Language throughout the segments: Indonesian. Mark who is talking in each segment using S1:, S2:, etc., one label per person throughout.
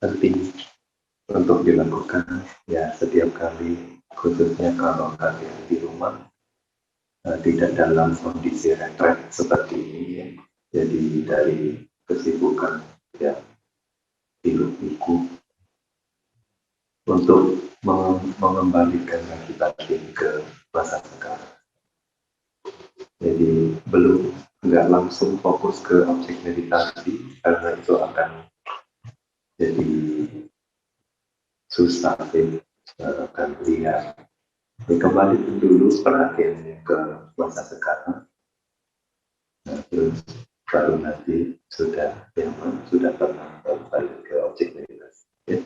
S1: penting untuk dilakukan ya setiap kali, khususnya kalau kalian di rumah tidak dalam kondisi retret seperti ini ya. Jadi dari kesibukan ya hidup pikuk untuk mengembalikan lagi batin ke masa sekarang. Jadi belum nggak langsung fokus ke objek meditasi karena itu akan jadi susah akan lihat. Kembali dulu perhatiannya ke masa sekarang. Nah, terus baru nanti sudah nyaman, sudah tenang balik ke objek meditasi. Ya.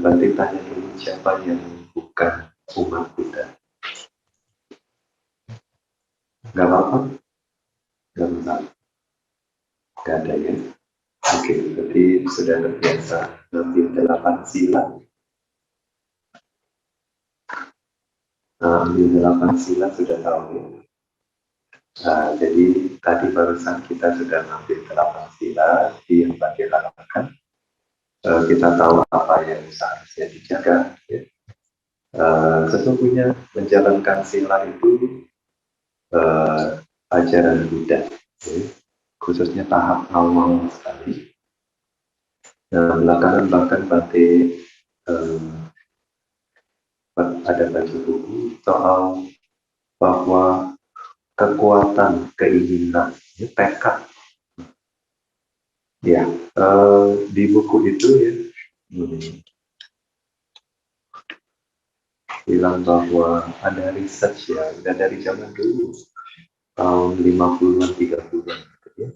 S1: Berarti tanya dulu siapa yang bukan umat Buddha. Gak apa-apa, gak masalah. Gak ada ya. Oke, berarti sudah terbiasa ngambil 8 sila. Ambil 8 sila sudah tahu ya. Nah, jadi tadi barusan kita sudah ngambil 8 sila yang Bante lakukan. Kita tahu apa yang seharusnya dijaga. Ya. Sesungguhnya menjalankan sila itu ajaran Buddha, ya. Khususnya tahap awal sekali. Nah, belakangan bahkan Bante ada baca buku soal bahwa kekuatan keinginan, tekad. Ya, di buku itu ya bilang bahwa ada research ya, udah dari zaman dulu tahun 50-an, 30-an gitu ya.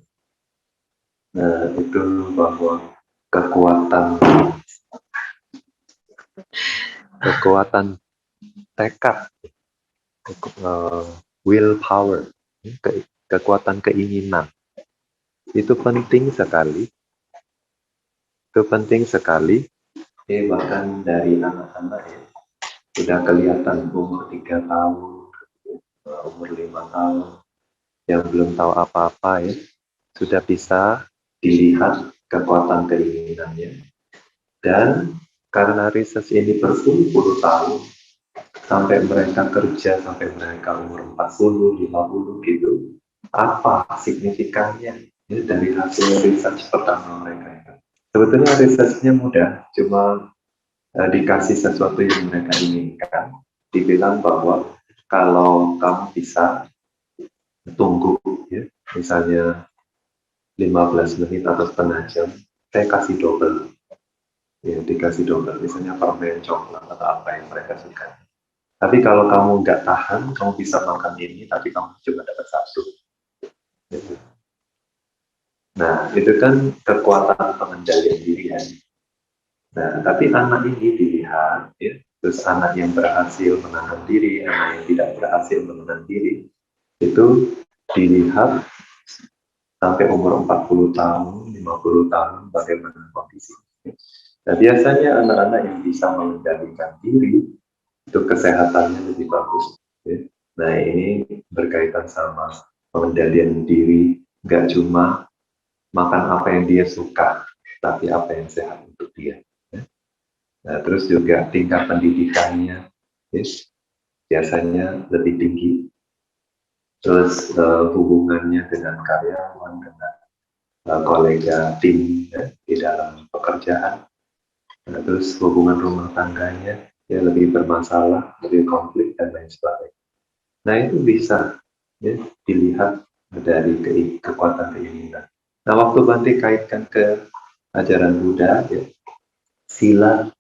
S1: Nah, itu bahwa kekuatan tekad, willpower, kekuatan keinginan itu penting sekali. Itu penting sekali. Bahkan dari anak-anak ya sudah kelihatan umur 3 tahun, umur 5 tahun yang belum tahu apa-apa ya sudah bisa dilihat kekuatan keinginannya. Dan karena riset ini berpuluh-puluh tahun sampai mereka kerja, sampai mereka umur 40, 50 gitu, apa signifikannya ya, dari hasil riset pertama mereka itu. Sebetulnya risetnya mudah, cuma dikasih sesuatu yang mereka inginkan, dibilang bahwa kalau kamu bisa tunggu ya, misalnya 15 menit atau setengah jam, saya kasih double. Ya, dikasih double, misalnya permen, coklat, atau apa yang mereka suka. Tapi kalau kamu nggak tahan, kamu bisa makan ini, tapi kamu cuma dapat 1. Gitu. Nah, itu kan kekuatan pengendalian diri ya. Nah, tapi anak ini dilihat, ya, terus anak yang berhasil menahan diri, anak yang tidak berhasil menahan diri, itu dilihat sampai umur 40 tahun, 50 tahun, bagaimana kondisi. Nah, biasanya anak-anak yang bisa mengendalikan diri, itu kesehatannya lebih bagus. Ya. Nah, ini berkaitan sama pengendalian diri, nggak cuma makan apa yang dia suka, tapi apa yang sehat untuk dia. Ya. Nah, terus juga tingkat pendidikannya ya, biasanya lebih tinggi. Terus hubungannya dengan karyawan, dengan kolega tim ya, di dalam pekerjaan. Nah, terus hubungan rumah tangganya ya lebih bermasalah, lebih konflik dan lain sebagainya. Nah, itu bisa ya, dilihat dari kekuatan keinginan. Nah, waktu Bante kaitkan ke ajaran Buddha, ya, sila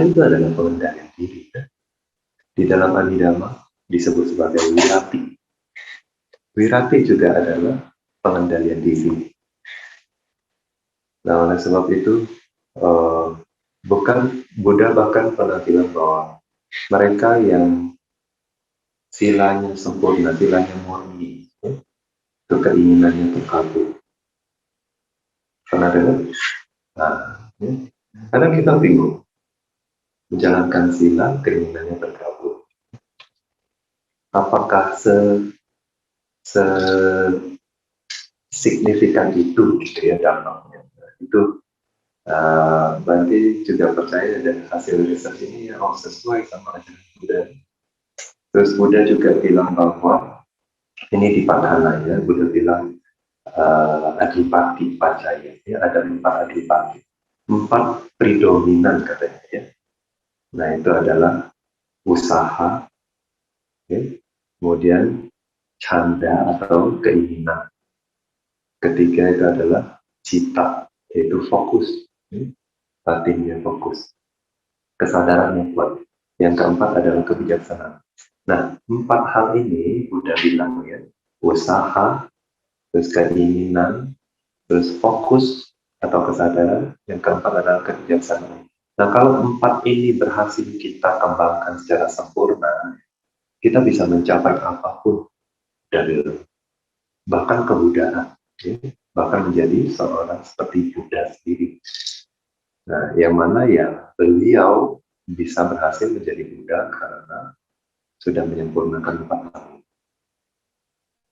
S1: itu adalah pengendalian diri. Ya. Di dalam Abhidhamma disebut sebagai wirati. Wirati juga adalah pengendalian diri. Nah, oleh sebab itu, bukan Buddha bahkan pernah bilang bahwa mereka yang silanya sempurna, silanya murni, itu keinginannya terkabul. Pernah dengar? Nah, ya. Kadang kita bingung menjalankan sila, keinginannya terkabul. Apakah signifikan itu gitu ya dampaknya. Itu berarti juga percaya dan hasil riset ini ya sesuai sama ajaran Buddha. Terus Buddha juga bilang bahwa ini di Padhana ya, Buddha bilang adipati pacaya ya, ada 4 adipati, 4 predominan katanya ya. Nah itu adalah usaha ya, kemudian canda atau keinginan, ketiga itu adalah cita, yaitu fokus ya, batinnya fokus, kesadaran yang kuat, yang keempat adalah kebijaksanaan. Nah 4 hal ini Buddha bilang ya, usaha, terus keinginan, terus fokus atau kesadaran, yang keempat adalah kebijaksanaan. Nah kalau 4 ini berhasil kita kembangkan secara sempurna, kita bisa mencapai apapun dari bahkan kebudayaan, ya, bahkan menjadi seorang seperti Buddha sendiri. Nah yang mana ya beliau bisa berhasil menjadi Buddha karena sudah menyempurnakan 4 hal.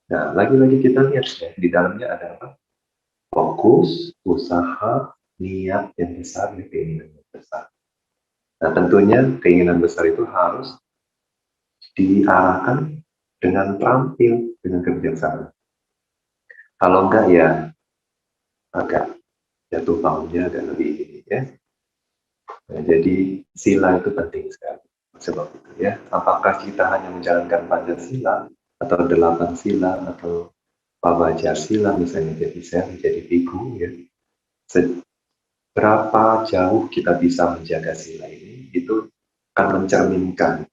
S1: Nah lagi-lagi kita lihat ya, di dalamnya ada apa? Fokus, usaha, niat yang besar, dan keinginan yang besar. Nah tentunya keinginan besar itu harus diarahkan dengan terampil, dengan kebijaksanaan. Kalau enggak ya agak jatuh bangunnya agak lebih ini ya. Nah, jadi sila itu penting sekali. Sebab itu ya, apakah kita hanya menjalankan Pancasila atau 8 sila atau Pabajar sila misalnya jadi sel, jadi biku ya. Berapa jauh kita bisa menjaga sila ini, itu akan mencerminkan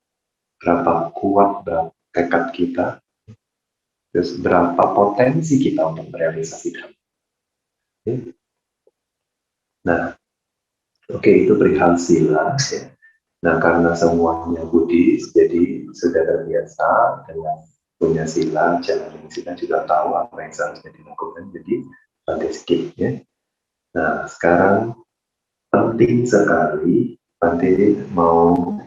S1: berapa kuat berapa tekad kita, terus berapa potensi kita untuk merealisasikan. Nah, oke, itu perihal sila. Ya. Nah, karena semuanya Buddhis, jadi sudah terbiasa dengan punya sila, jalanin sila, juga tahu apa yang seharusnya dilakukan, jadi pandai skip. Ya. Nah, sekarang penting sekali, Bante mau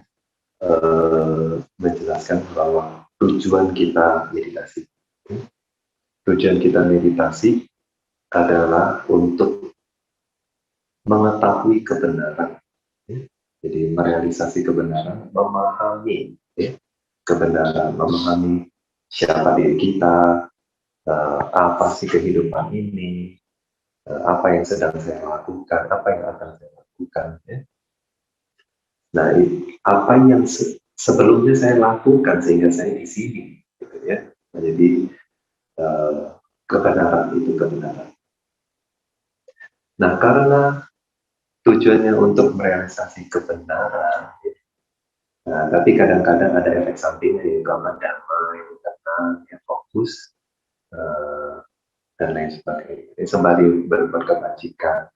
S1: menjelaskan bahwa tujuan kita meditasi. Tujuan kita meditasi adalah untuk mengetahui kebenaran. Jadi merealisasi kebenaran, memahami kebenaran, memahami siapa diri kita, apa sih kehidupan ini, apa yang sedang saya lakukan, apa yang akan saya lakukan. Ya. Nah, apa yang sebelumnya saya lakukan sehingga saya di sini, gitu ya. Jadi kebenaran itu kebenaran. Nah, karena tujuannya untuk merealisasi kebenaran, nah, tapi kadang-kadang ada efek sampingnya yaitu damai, tenang, ya, fokus, dan lain sebagainya. Sembari berbuat kebajikan,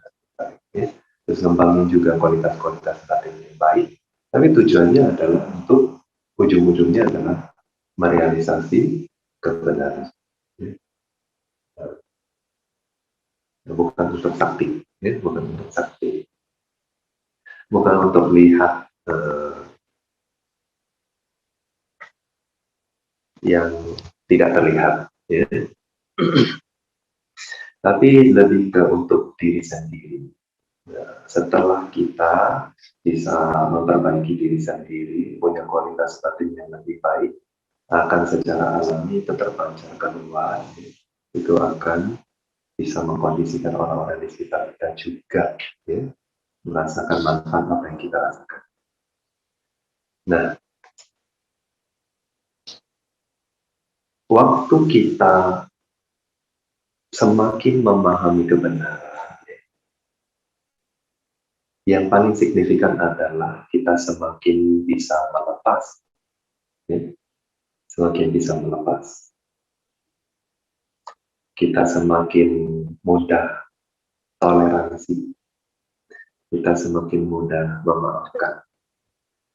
S1: ya. Terus ngembangin juga kualitas-kualitas batin yang baik. Tapi tujuannya adalah untuk ujung-ujungnya adalah merealisasi kebenaran. Ya. Bukan untuk sakti, ya, bukan untuk sakti, bukan untuk lihat yang tidak terlihat, ya. Tapi lebih ke untuk diri sendiri. Ya, setelah kita bisa memperbaiki diri sendiri, punya kualitas batin yang lebih baik, akan secara alami terpancar keluar, itu akan bisa mengkondisikan orang-orang di sekitar kita juga, ya, merasakan manfaat apa yang kita rasakan. Nah, waktu kita semakin memahami kebenaran, yang paling signifikan adalah kita semakin bisa melepas, ya, semakin bisa melepas. Kita semakin mudah toleransi, kita semakin mudah memaafkan.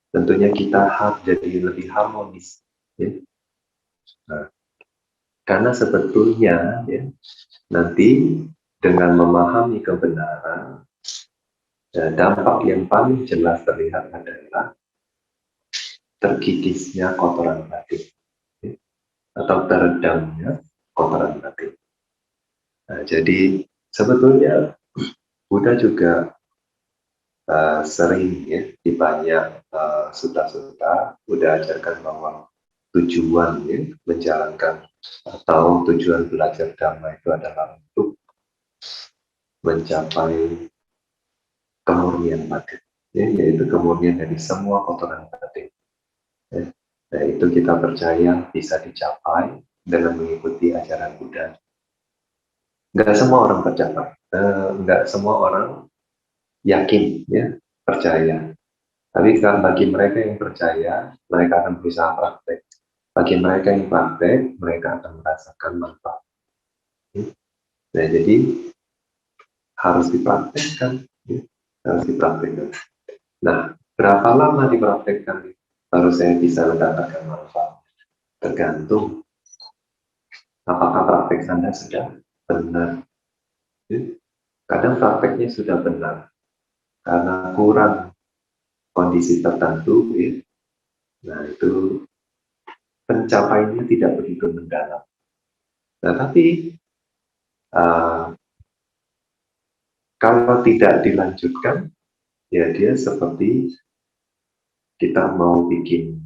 S1: Tentunya kita jadi lebih harmonis. Ya. Nah, karena sebetulnya ya, nanti dengan memahami kebenaran, dampak yang paling jelas terlihat adalah terkikisnya kotoran batin, ya, atau teredamnya kotoran batin. Nah, jadi sebetulnya Buddha juga sering ya di banyak sutta-sutta Buddha ajarkan bahwa tujuan ya menjalankan atau tujuan belajar dhamma itu adalah untuk mencapai kemurnian batin, ya, yaitu kemurnian dari semua kotoran batin. Ya. Nah, itu kita percaya bisa dicapai dengan mengikuti ajaran Buddha. Nggak semua orang tercapai, nggak semua orang yakin, ya, percaya. Tapi bagi mereka yang percaya, mereka akan berusaha praktek. Bagi mereka yang praktek, mereka akan merasakan manfaat. Nah, jadi harus dipraktekkan, ya. Harus dipraktekkan. Nah, berapa lama dipraktekkan baru saya bisa mendapatkan manfaat? Tergantung apakah praktek Anda sudah benar. Ya. Kadang prakteknya sudah benar, karena kurang kondisi tertentu, ya. Nah itu pencapaiannya tidak begitu mendalam. Nah tapi kalau tidak dilanjutkan, ya dia seperti kita mau bikin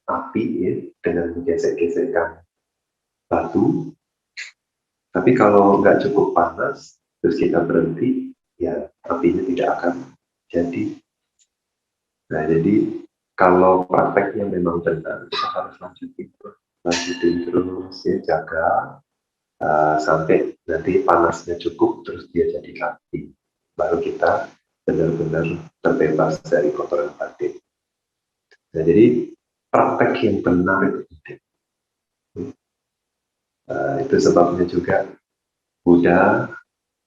S1: api, ya, dengan menggesek-gesekkan batu, tapi kalau nggak cukup panas, terus kita berhenti, ya apinya tidak akan jadi. Nah jadi kalau prakteknya memang benar, kita harus lanjutin terus, ya, jaga sampai nanti panasnya cukup, terus dia jadi api. Baru kita benar-benar terbebas dari kotoran batin. Nah, jadi praktek yang benar itu penting. Itu sebabnya juga Buddha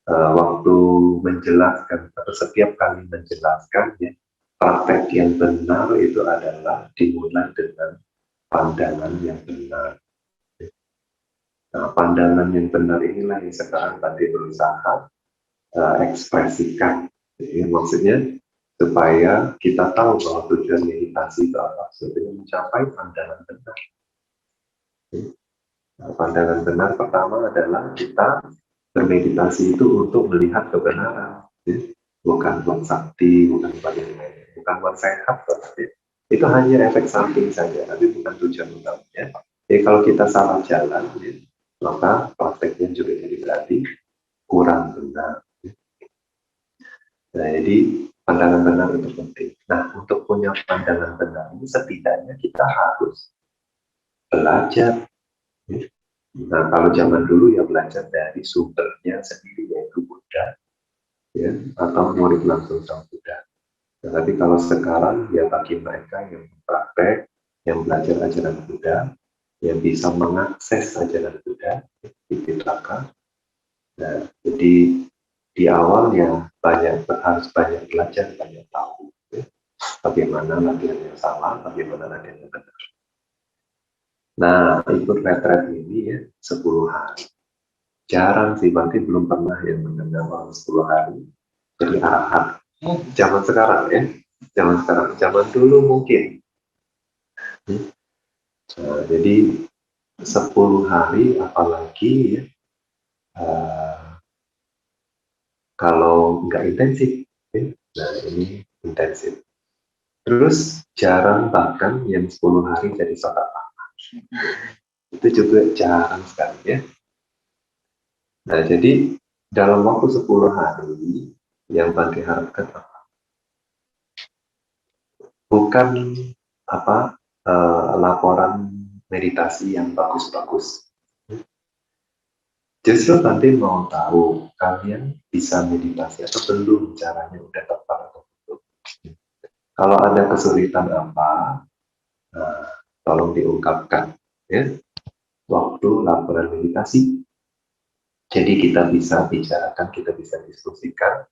S1: waktu menjelaskan atau setiap kali menjelaskan, ya, praktek yang benar itu adalah dimulai dengan pandangan yang benar. Nah, pandangan yang benar inilah yang sekarang tadi berusaha ekspresikan. Jadi, maksudnya supaya kita tahu bahwa tujuan meditasi itu apa, supaya mencapai pandangan benar. Nah, pandangan benar pertama adalah kita bermeditasi itu untuk melihat kebenaran, ya. Bukan buat sakti, bukan buat sehat, ya. Itu hanya efek samping saja, tapi bukan tujuan utamanya. Jadi kalau kita salah jalan, ya, maka prakteknya juga jadi berarti kurang benar. Nah, jadi pandangan benar itu penting. Nah, untuk punya pandangan benar ini setidaknya kita harus belajar. Nah, kalau zaman dulu ya belajar dari sumbernya sendiri, yaitu Buddha, ya, atau murid langsung sang Buddha. Nah, tapi kalau sekarang ya bagi mereka yang praktek, yang belajar ajaran Buddha, yang bisa mengakses ajaran Buddha di Pitaka. Nah, jadi di awal ya harus banyak belajar, banyak tahu, ya, bagaimana latihan yang salah, bagaimana latihan yang benar. Nah, ikut retret ini ya 10 hari. Jarang sih, berarti belum pernah yang mendengar orang 10 hari jadi arahat. Zaman sekarang ya, zaman dulu mungkin. Nah, jadi 10 hari apalagi ya, kalau nggak intensif, ya. Nah ini intensif. Terus jarang bahkan yang 10 hari jadi sholat. Itu juga jarang sekali ya. Nah jadi dalam waktu 10 hari yang Bante harapkan bukan laporan meditasi yang bagus-bagus. Justru Bante mau tahu kalian bisa meditasi atau belum, caranya udah tepat atau belum. Kalau ada kesulitan apa, nah, tolong diungkapkan ya waktu laporan meditasi. Jadi kita bisa bicarakan, kita bisa diskusikan,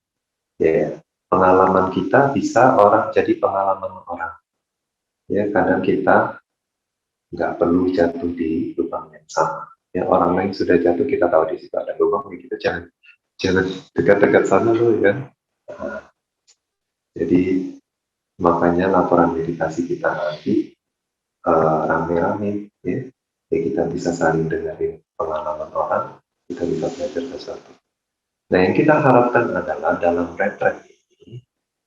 S1: ya pengalaman kita bisa jadi pengalaman orang. Ya kadang kita nggak perlu jatuh di lubang yang sama. Ya orang lain sudah jatuh, kita tahu di situ ada lubang, ya kita jangan dekat-dekat sana loh ya. Nah, jadi makanya laporan meditasi kita nanti rame-rame ya. Jadi kita bisa saling dengerin pengalaman orang, kita bisa belajar sesuatu. Nah, yang kita harapkan adalah dalam retret ini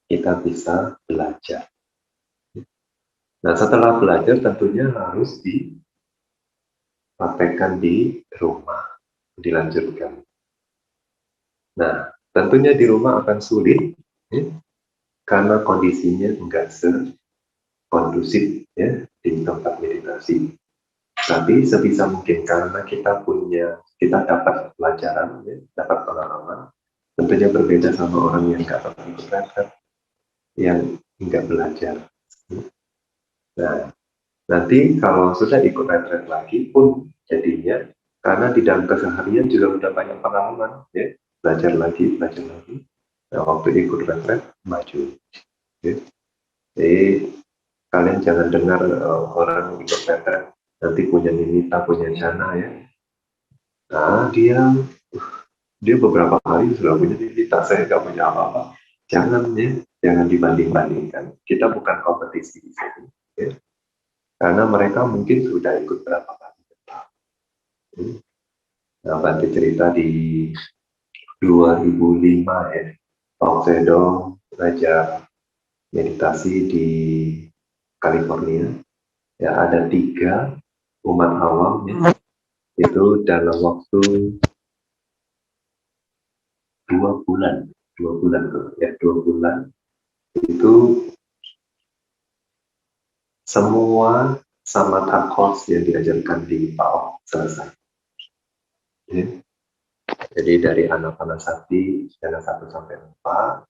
S1: kita bisa belajar. Nah, setelah belajar tentunya harus dipraktekkan di rumah, dilanjutkan. Nah, tentunya di rumah akan sulit, ya, karena kondisinya enggak sekondusif ya di tempat meditasi. Tapi sebisa mungkin karena kita dapat pelajaran, ya, dapat pengalaman, tentunya berbeda sama orang yang nggak pernah ikut retret, yang nggak belajar. Nah, nanti kalau sudah ikut retret lagi pun jadinya, karena di dalam keseharian juga udah banyak pengalaman, ya, belajar lagi, belajar lagi. Nah, waktu ikut retret maju. Ya. Jadi kalian jangan dengar orang ikut retret nanti punya nimita, punya jana ya. Nah, dia beberapa hari sudah punya nimita, saya nggak punya apa-apa. Jangan ya, jangan dibanding-bandingkan. Kita bukan kompetisi di sini. Ya. Karena mereka mungkin sudah ikut berapa kali. Nah, Bante cerita di 2005 ya, Pak Sedo belajar meditasi di California. Ya, ada 3 umat awam ya, itu dalam waktu 2 bulan, 2 bulan ya, 2 bulan itu semua samatha course yang diajarkan di PAO selesai. Ya. Jadi dari Anapanasati jana 1 sampai 4,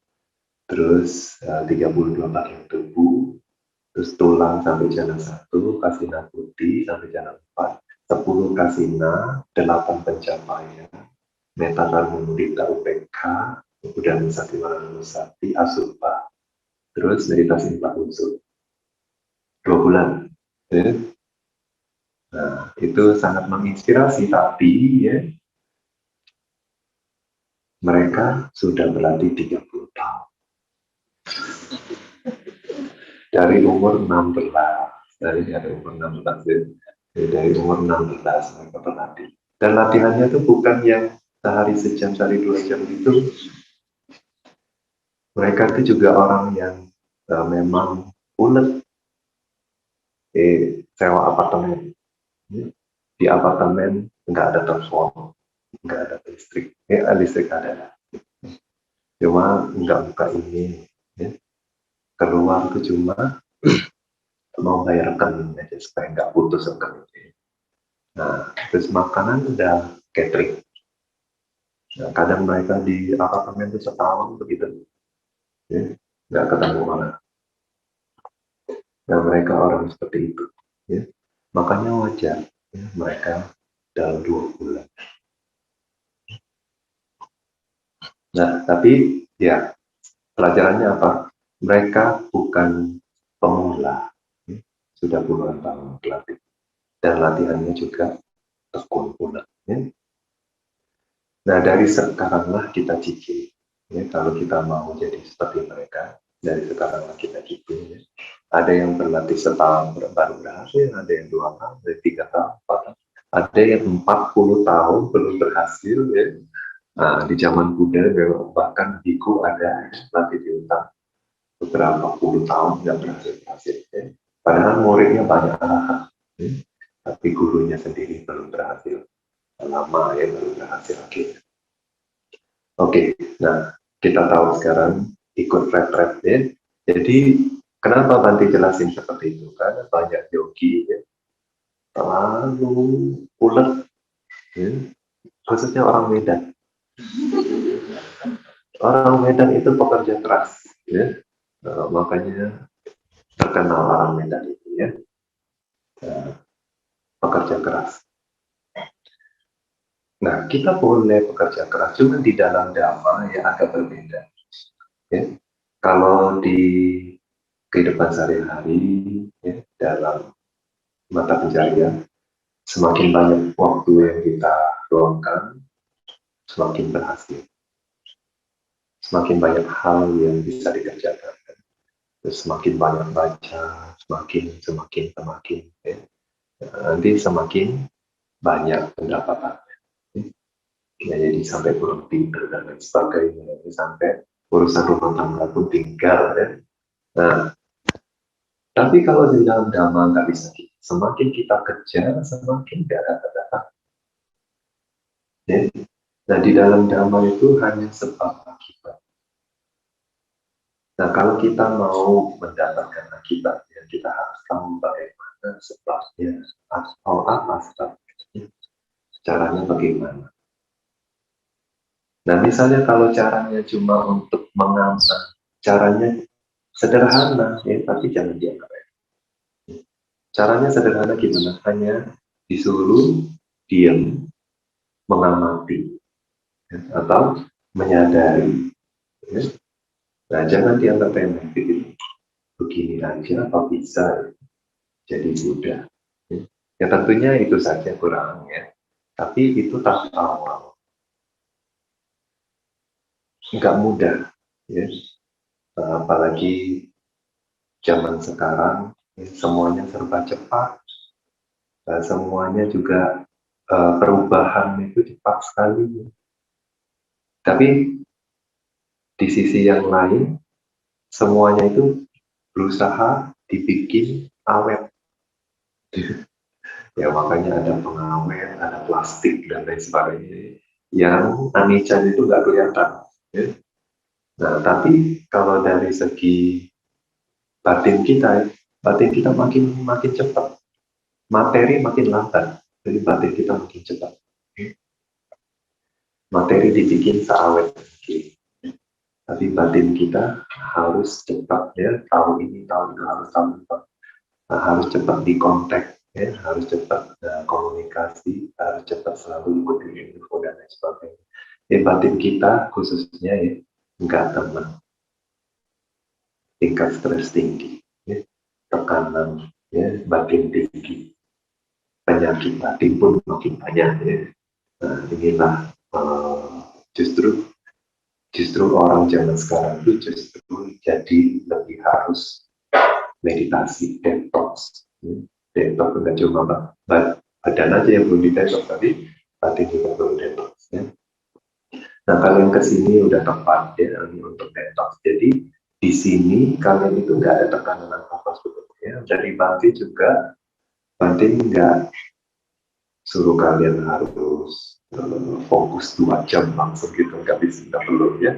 S1: terus 32 bagian tubuh, terus tulang sampai jana 1, kasina putih sampai jana 4, 10 kasina, 8 pencapaian, metaran mudita UPK, kemudian sati manusati, asupa, terus meditasi 4 unsur. 2 bulan. Ya. Nah, itu sangat menginspirasi, tapi ya, mereka sudah berlatih 30 tahun. Dari umur 16, dari umur 16, dari umur 16 mereka berlatih. Dan latihannya itu bukan yang sehari sejam, sehari 2 jam itu. Mereka itu juga orang yang memang ulet, sewa apartemen. Di apartemen nggak ada telepon, nggak ada listrik. Listrik ada, cuma nggak buka ini. Ya. Keluar itu cuma mau bayar rekening aja supaya nggak putus rekening. Nah, terus makanan udah catering. Nah, kadang mereka di apartemen itu setahun begitu, ya, nggak ketemu orang. Nah, mereka orang seperti itu. Ya. Makanya wajar ya, mereka dalam 2 bulan. Nah, tapi ya pelajarannya apa? Mereka bukan pemula, ya. Sudah puluhan tahun berlatih. Dan latihannya juga tekun pula. Ya. Nah, dari sekaranglah kita cicil. Ya, kalau kita mau jadi seperti mereka, dari sekaranglah kita cicil. Ya. Ada yang berlatih setahun baru berhasil, ada yang 2 tahun, ada yang 3 tahun, 4 tahun. Ada yang 40 tahun belum berhasil. Ya. Nah, di zaman Buddha, bahkan biku ada yang latih di hutan beberapa puluh tahun nggak berhasil. Ya. Padahal muridnya banyak anak, ya. Tapi gurunya sendiri belum berhasil. Lama ya belum berhasil akhirnya. Oke, nah kita tahu sekarang ikut retret ya. Jadi kenapa Bante jelasin seperti itu? Karena banyak yogi ya, terlalu ulet, ya. Khususnya orang Medan. Orang Medan itu pekerja keras, ya. Makanya terkenal orang Medan itu ya, pekerja keras. Nah, kita boleh bekerja keras, cuma di dalam dhamma ya agak berbeda. Ya. Kalau di kehidupan sehari-hari, ya, dalam mata pencarian, semakin banyak waktu yang kita luangkan, semakin berhasil. Semakin banyak hal yang bisa dikerjakan. Terus semakin banyak baca, semakin. Ya. Nanti semakin banyak pendapatan. Ya, jadi sampai kurang tidur dan lain sebagainya, sampai urusan rumah tangga pun tinggal ya. Nah, tapi kalau di dalam dhamma nggak bisa gitu. Semakin kita kejar, semakin nggak dapat. Ya. Nah, di dalam dhamma itu hanya sebab akibat. Nah, kalau kita mau mendapatkan akibatnya, kita harus tahu bagaimana sebabnya, atau apa sebabnya, caranya bagaimana. Nah, misalnya kalau caranya cuma untuk mengamal, caranya sederhana, ya, tapi jangan dianggap. Caranya sederhana gimana? Hanya disuruh diam, mengamati, ya, atau menyadari. Ya. Nah, jangan dianggap remeh. Begini aja, apa bisa jadi Buddha? Ya. Ya tentunya itu saja kurangnya. Tapi itu tahap awal. Nggak mudah. Ya. Apalagi zaman sekarang, ya, semuanya serba cepat. Semuanya juga perubahan itu cepat sekali. Tapi di sisi yang lain, semuanya itu berusaha dibikin awet. Ya makanya ada pengawet, ada plastik dan lain sebagainya yang anicca itu nggak kelihatan. Ya. Nah, tapi kalau dari segi batin kita makin makin cepat, materi makin lambat, jadi batin kita makin cepat. Materi dibikin seawet mungkin, tapi batin kita harus cepat ya, tahun ini harus tahun depan. Nah, harus cepat di kontak, ya, harus cepat komunikasi, harus cepat selalu ikuti info dan lain sebagainya. Ya, batin kita khususnya ya, nggak teman, tingkat stres tinggi, ya, tekanan, ya, batin tinggi, penyakit batin pun makin banyak. Ya. Nah, inilah justru orang zaman sekarang itu justru jadi lebih harus meditasi, detox. Detox bukan cuma badan aja yang belum di detox, tapi batin juga belum detox. Ya. Nah, kalian kesini udah tepat ya ini untuk detox. Jadi di sini kalian itu nggak ada tekanan apa-apa sebetulnya. Dari Bhante juga, Bhante nggak suruh kalian harus fokus 2 jam langsung gitu, nggak bisa, nggak perlu ya.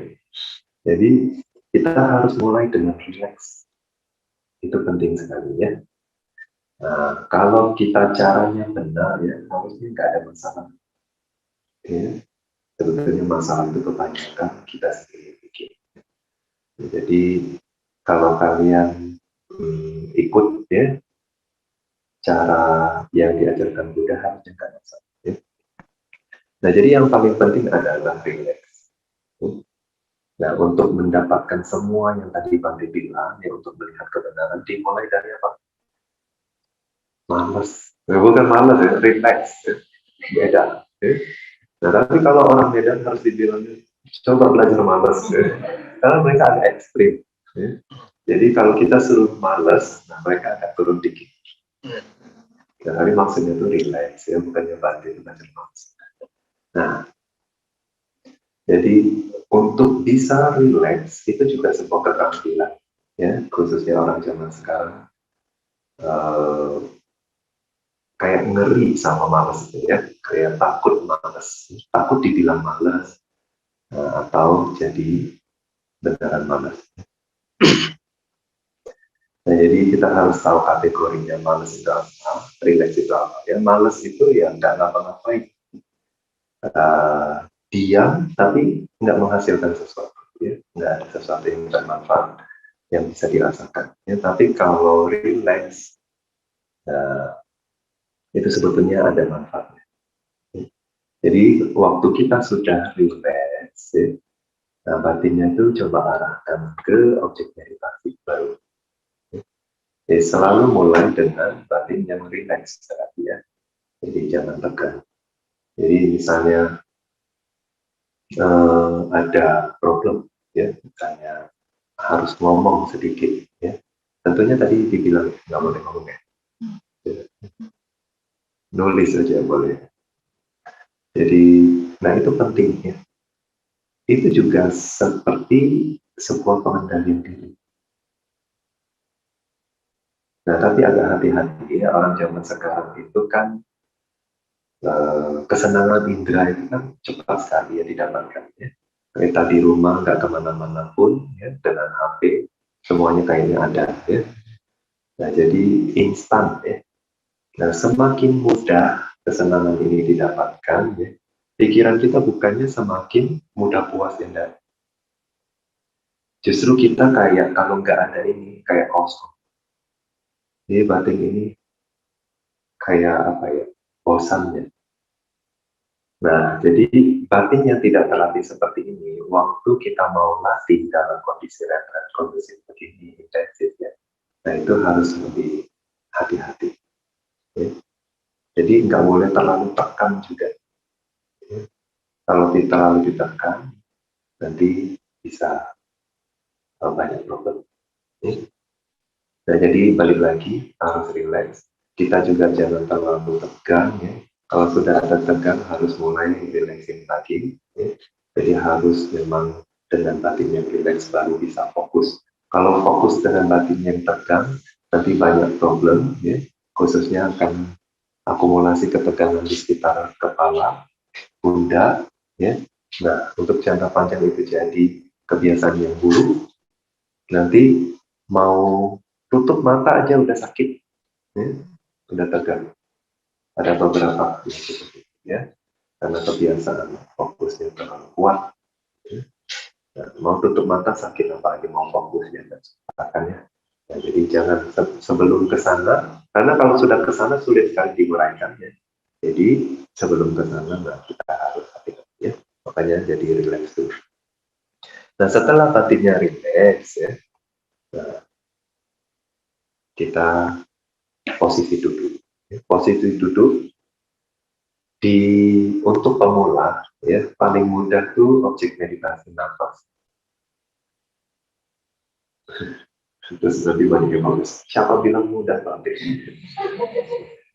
S1: Jadi kita harus mulai dengan relax. Itu penting sekali ya. Nah, kalau kita caranya benar ya, harusnya nggak ada masalah. Ya, sebetulnya masalah itu kebanyakan kita sendiri bikin. Jadi kalau kalian ikut ya cara yang diajarkan Buddha harusnya nggak masalah. Ya. Nah, jadi yang paling penting adalah relax. Nah, untuk mendapatkan semua yang tadi Bante bilang, ya untuk melihat kebenaran, dimulai dari apa? Malas. Ya, bukan malas ya, relax. Ya. Beda. Ya. Nah, tapi kalau orang Medan harus dibilang, coba belajar malas. Ya. Karena mereka agak ekstrim. Ya. Jadi kalau kita suruh malas, nah mereka akan turun dikit. Nah, tapi maksudnya itu relax, ya, bukannya Bante belajar malas. Nah, jadi untuk bisa relax itu juga sebuah keterampilan, ya, khususnya orang zaman sekarang kayak ngeri sama malas itu ya, kayak takut dibilang malas atau jadi beneran malas. Nah, jadi kita harus tahu kategorinya malas itu apa, relax itu apa. Ya, malas itu ya nggak ngapa-ngapain, diam tapi nggak menghasilkan sesuatu, ya, nggak ada sesuatu yang bermanfaat yang bisa dirasakan. Ya, tapi kalau relax itu sebetulnya ada manfaatnya. Jadi waktu kita sudah relax, ya, nah batinnya itu coba arahkan ke objek meditasi baru. Jadi selalu mulai dengan batin yang relax ya. Jadi jangan tegang. Jadi misalnya ada problem, ya, misalnya harus ngomong sedikit, ya. Tentunya tadi dibilang nggak boleh ngomong ya. Nulis saja boleh. Jadi, nah itu penting ya. Itu juga seperti sebuah pengendalian diri. Nah, tapi agak hati-hati ya, orang zaman sekarang itu kan kesenangan indera itu kan cepat sekali ya didapatkan ya. Kita di rumah nggak kemana-mana pun ya, dengan HP semuanya kayaknya ada ya. Nah, jadi instan ya. Nah, semakin mudah kesenangan ini didapatkan ya, pikiran kita bukannya semakin mudah puas ya. Justru kita kayak kalau nggak ada ini kayak kosong. Jadi batin ini kayak apa ya? Bosan ya. Nah, jadi batin yang tidak terlatih seperti ini, waktu kita mau latih dalam kondisi retret, kondisi begini intensif ya. Nah, itu harus lebih hati-hati. Ya. Jadi nggak boleh terlalu tekan juga. Ya. Kalau terlalu ditekan, nanti bisa banyak problem. Ya. Nah, jadi balik lagi harus relax. Kita juga jangan terlalu tegang ya. Kalau sudah ada tegang harus mulai relaxing lagi. Ya. Jadi harus memang dengan batin yang relax baru bisa fokus. Kalau fokus dengan batin yang tegang, nanti banyak problem ya. Khususnya akan akumulasi ketegangan di sekitar kepala, pundak ya. Nah, untuk jangka panjang itu jadi kebiasaan yang buruk. Nanti mau tutup mata aja udah sakit, ya, udah tegang. Ada beberapa yang seperti itu ya, karena kebiasaan fokusnya terlalu kuat. Ya. Nah, mau tutup mata sakit apalagi mau fokusnya dan sebagainya. Nah, jadi jangan sebelum ke sana, karena kalau sudah ke sana sulit sekali diuraikan ya. Jadi sebelum ke sana, nah, kita harus hati-hati ya. Makanya jadi relax dulu. Nah, setelah batinnya relax ya, nah, kita posisi duduk. Posisi duduk di untuk pemula ya paling mudah tuh objek meditasi nafas. Terus nanti banyak yang bagus. Siapa bilang mudah Pak?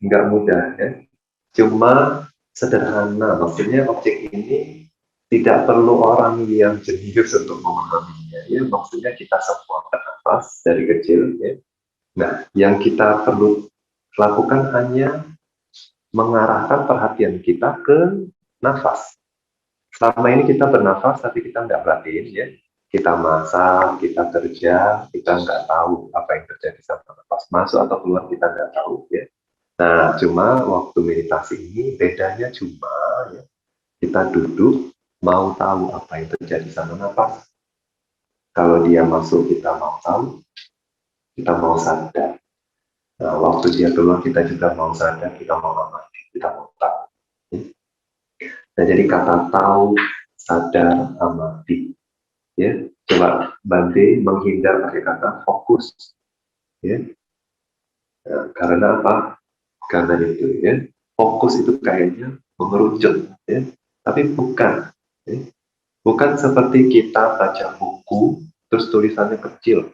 S1: Nggak mudah ya. Cuma sederhana. Maksudnya objek ini tidak perlu orang yang jenius untuk memahaminya. Ya, maksudnya kita semua bernafas dari kecil. Ya. Nah, yang kita perlu lakukan hanya mengarahkan perhatian kita ke nafas. Selama ini kita bernafas, tapi kita nggak perhatiin ya. Kita masak, kita kerja, kita nggak tahu apa yang terjadi sama nafas masuk atau keluar, kita nggak tahu ya. Nah, cuma waktu meditasi ini bedanya cuma ya, kita duduk mau tahu apa yang terjadi sama nafas. Kalau dia masuk kita mau tahu, kita mau sadar. Nah, waktu dia keluar kita juga mau sadar, kita mau amati, kita mau tahu. Nah, jadi kata tahu, sadar, amati. Ya, coba Bante menghindar pakai kata fokus. Ya, nah, karena apa? Karena itu ya, fokus itu kayaknya mengerucut. Ya, tapi bukan. Ya. Bukan seperti kita baca buku, terus tulisannya kecil,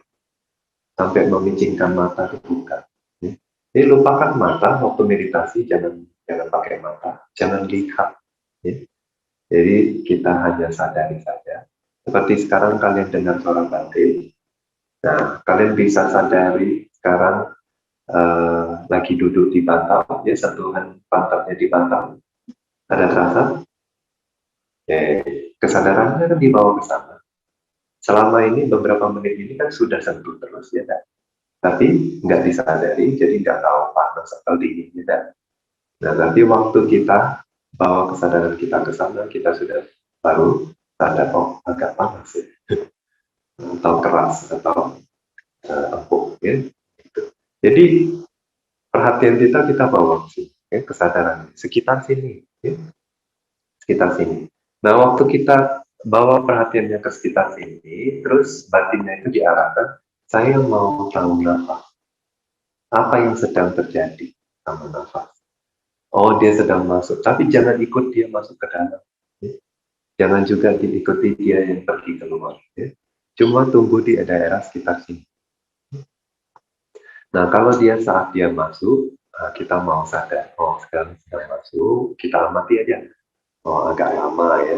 S1: sampai memicingkan mata itu bukan. Ya. Jadi lupakan mata waktu meditasi, jangan jangan pakai mata, jangan lihat. Ya. Jadi kita hanya sadari saja. Seperti sekarang kalian dengar suara Bante, nah kalian bisa sadari sekarang lagi duduk di bantal, ya sentuhan pantatnya di bantal, ada terasa? Kesadarannya kan dibawa ke sana. Selama ini beberapa menit ini kan sudah sentuh terus ya kan? Tapi nggak disadari, jadi nggak tahu panas atau dingin ya kan? Nah nanti waktu kita bawa kesadaran kita ke sana, kita sudah baru sadar oh agak panas ya, atau keras atau empuk ya. Gitu. Jadi perhatian kita bawa ke sini, ya, kesadaran sekitar sini, ya, sekitar sini. Nah, waktu kita bawa perhatiannya ke sekitar sini, terus batinnya itu diarahkan, saya mau tahu nafas. Apa yang sedang terjadi sama nafas? Oh, dia sedang masuk, tapi jangan ikut dia masuk ke dalam. Ya. Jangan juga diikuti dia yang pergi keluar. Ya. Cuma tunggu di daerah sekitar sini. Nah, kalau dia saat dia masuk, kita mau sadar, oh sekarang sedang masuk, kita amati aja. agak lama ya.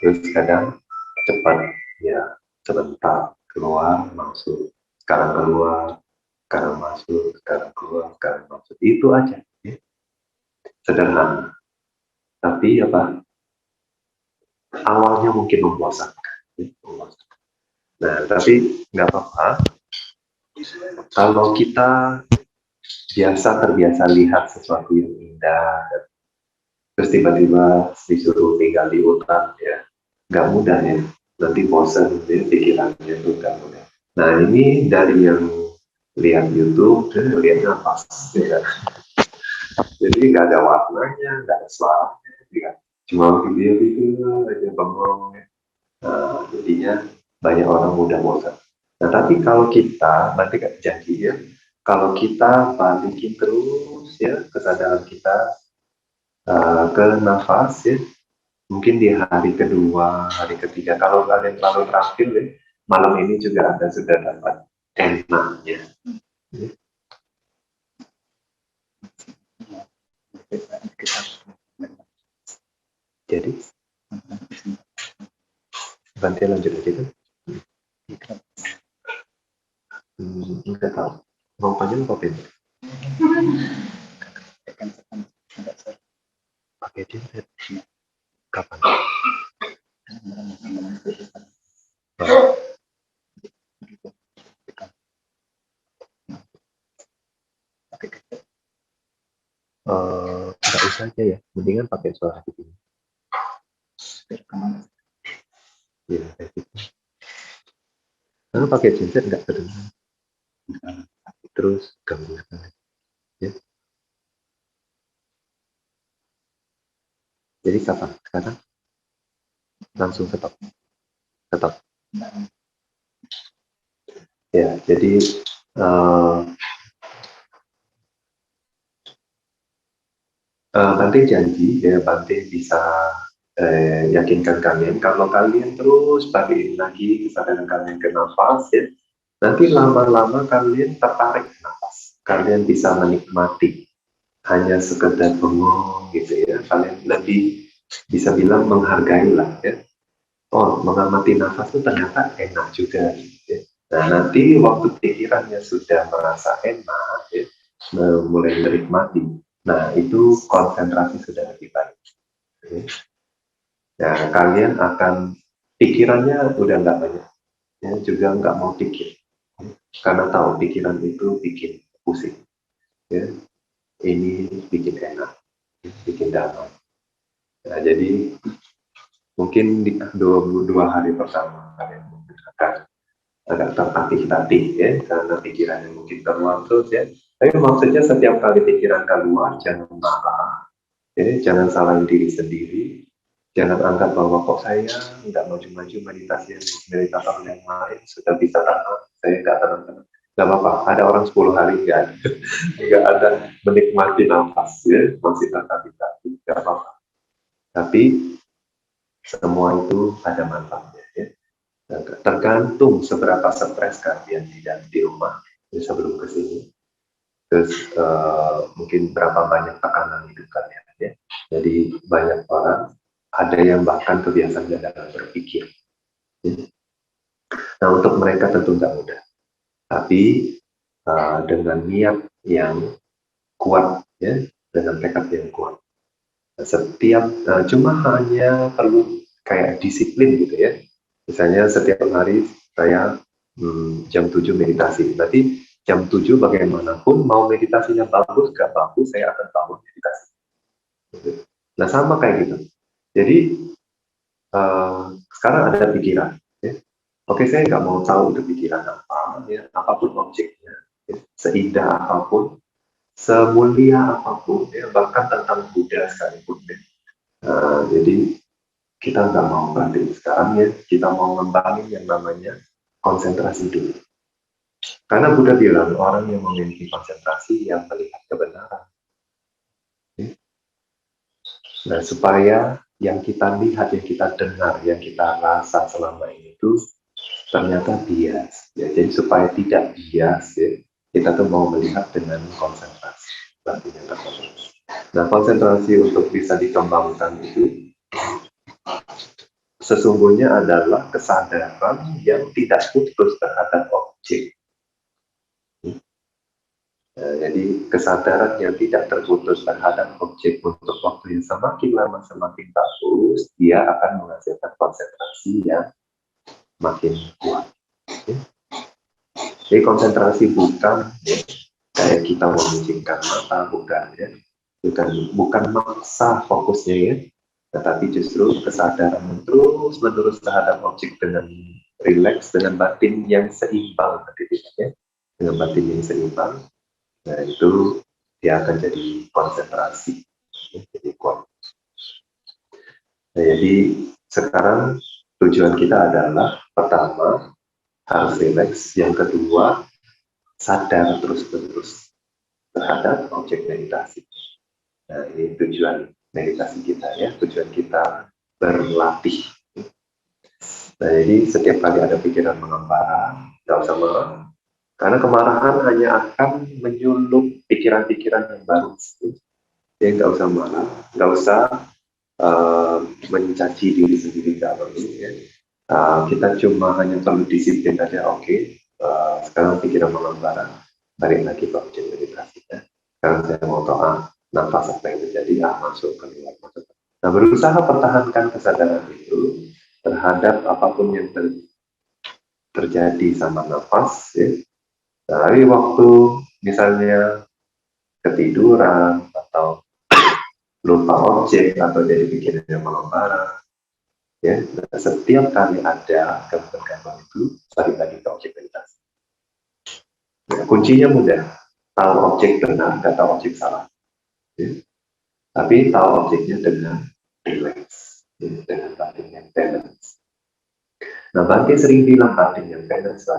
S1: Terus kadang cepat ya, sebentar keluar masuk, sekarang keluar, sekarang masuk, sekarang keluar, sekarang masuk, itu aja ya. Sederhana, tapi apa, awalnya mungkin membosankan ya. Nah tapi nggak apa-apa kalau kita terbiasa lihat sesuatu yang indah, terus tiba-tiba disuruh tinggal di hutan ya, nggak mudah ya, nanti bosan ya, pikirannya itu nggak mudah. Nah ini dari yang lihat YouTube, lihatnya pas ya. Jadi nggak ada warnanya, nggak ada suaranya ya. Cuma video itu aja bengong ya. Nah jadinya banyak orang mudah bosan. Nah tapi kalau kita nanti kan janji ya, kalau kita balikin terus ya kesadaran kita ke nafas ya, mungkin di hari kedua, hari ketiga, kalau kalian terlalu terakhir ya, malam ini juga Anda sudah dapat enaknya. Ya. Jadi, nanti lanjut aja kan? Enggak tahu. Mau panjang apa pendek? Pakai genset. Kapan? Nggak usah aja ya, mendingan pakai suara gitu. Ya, kayak gitu. Karena pakai genset nggak kedengaran. Terus ganggu ya. Jadi kapan? Sekarang langsung stop. Ya, jadi Bante janji ya, Bante bisa yakinkan kalian kalau kalian terus balikin lagi kesadaran kalian ke nafas ya, nanti lama-lama kalian tertarik ke nafas, kalian bisa menikmati hanya sekedar bengong gitu ya, kalian lebih bisa bilang menghargai lah ya. Oh, mengamati nafas itu ternyata enak juga gitu ya. Nah nanti waktu pikirannya sudah merasa enak ya, mulai menikmati, nah itu konsentrasi sudah lebih baik ya. Ya, kalian akan pikirannya udah nggak banyak ya, juga nggak mau pikir karena tahu pikiran itu bikin pusing ya, ini bikin enak, bikin damai. Nah, jadi mungkin di dua hari pertama kalian mungkin akan agak tertatih-tatih ya, karena pikirannya mungkin keluar terus ya. Tapi maksudnya setiap kali pikiran keluar jangan marah ya, jangan salahin diri sendiri. Jangan anggap bahwa kok saya nggak maju-maju meditasi meditator yang lain sudah bisa tenang, saya nggak tenang-tenang. Nggak apa-apa, ada orang 10 hari nggak ada menikmati nafas, ya, masih tertatih-tatih, nggak apa-apa. Tapi semua itu ada manfaatnya. Ya. Tergantung seberapa stres kalian di rumah ya, sebelum ke sini. Terus mungkin berapa banyak tekanan hidup kalian. Ya. Jadi banyak orang ada yang bahkan kebiasaan dalam berpikir. Ya. Nah untuk mereka tentu nggak mudah, tapi dengan niat yang kuat, ya, dengan tekad yang kuat. Setiap cuma hanya perlu kayak disiplin gitu ya. Misalnya setiap hari saya jam 7 meditasi, berarti jam 7 bagaimanapun mau meditasinya bagus gak bagus saya akan bangun meditasi. Nah sama kayak gitu. Jadi sekarang ada pikiran. Ya. Oke, saya nggak mau tahu itu pikiran apa, ya, apapun objeknya, ya, seindah apapun, semulia apapun, ya, bahkan tentang Buddha sekalipun. Ya. Jadi kita nggak mau berarti sekarang ya, kita mau ngembangin yang namanya konsentrasi dulu. Karena Buddha bilang orang yang memiliki konsentrasi yang melihat kebenaran. Ya. Nah, supaya yang kita lihat, yang kita dengar, yang kita rasa selama ini itu ternyata bias. Ya, jadi supaya tidak bias, ya, kita tuh mau melihat dengan konsentrasi. Nah, konsentrasi untuk bisa dikembangkan itu sesungguhnya adalah kesadaran yang tidak putus terhadap objek. Jadi kesadaran yang tidak terputus terhadap objek untuk waktu yang semakin lama semakin bagus, dia akan menghasilkan konsentrasi yang makin kuat. Jadi konsentrasi bukan kayak kita memicingkan mata, bukan ya, bukan maksa fokusnya ya, tetapi justru kesadaran terus menerus terhadap objek dengan rileks, dengan batin yang seimbang, ya, dengan batin yang seimbang. Nah itu dia akan jadi konsentrasi, ya, jadi kuat. Nah, jadi sekarang tujuan kita adalah pertama harus rileks, yang kedua sadar terus-menerus terhadap objek meditasi. Nah ini tujuan meditasi kita ya, tujuan kita berlatih. Nah jadi setiap kali ada pikiran mengembara, nggak usah marah, karena kemarahan hanya akan menyulut pikiran-pikiran yang baru. Jadi nggak usah marah, nggak usah mencaci diri sendiri, nggak perlu ya. Kita cuma hanya perlu disiplin aja. Oke, sekarang pikiran mengembara, balik lagi ke objek meditasinya. Sekarang saya mau tahu nafas apa yang terjadi, masuk keluar masuk. Nah berusaha pertahankan kesadaran itu terhadap apapun yang terjadi sama nafas ya. Nah, tapi waktu misalnya ketiduran atau lupa objek atau jadi pikiran yang mengembara ya, nah, setiap kali ada gangguan itu balik lagi ke objek meditasi. Nah, kuncinya mudah, tahu objek benar, nggak tahu objek salah ya. Tapi tahu objeknya dengan relax ya, dengan batin yang balance. Nah Bhante sering bilang batin yang balance,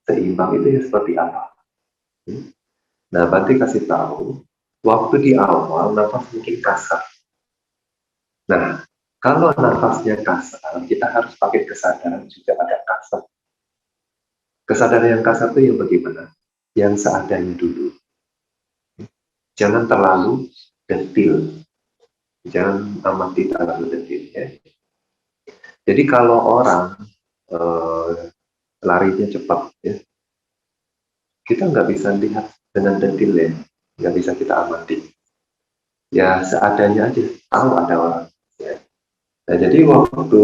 S1: seimbang itu ya seperti apa. Nah Bhante kasih tahu, waktu di awal nafas mungkin kasar. Nah kalau nafasnya kasar, kita harus pakai kesadaran juga agak kasar. Kesadaran yang kasar itu yang bagaimana? Yang seadanya dulu. Jangan terlalu detil. Jangan amati terlalu detil ya. Jadi kalau orang larinya cepat ya, kita nggak bisa lihat dengan detil ya, nggak bisa kita amati. Ya seadanya aja, tahu ada orang. Ya. Nah jadi waktu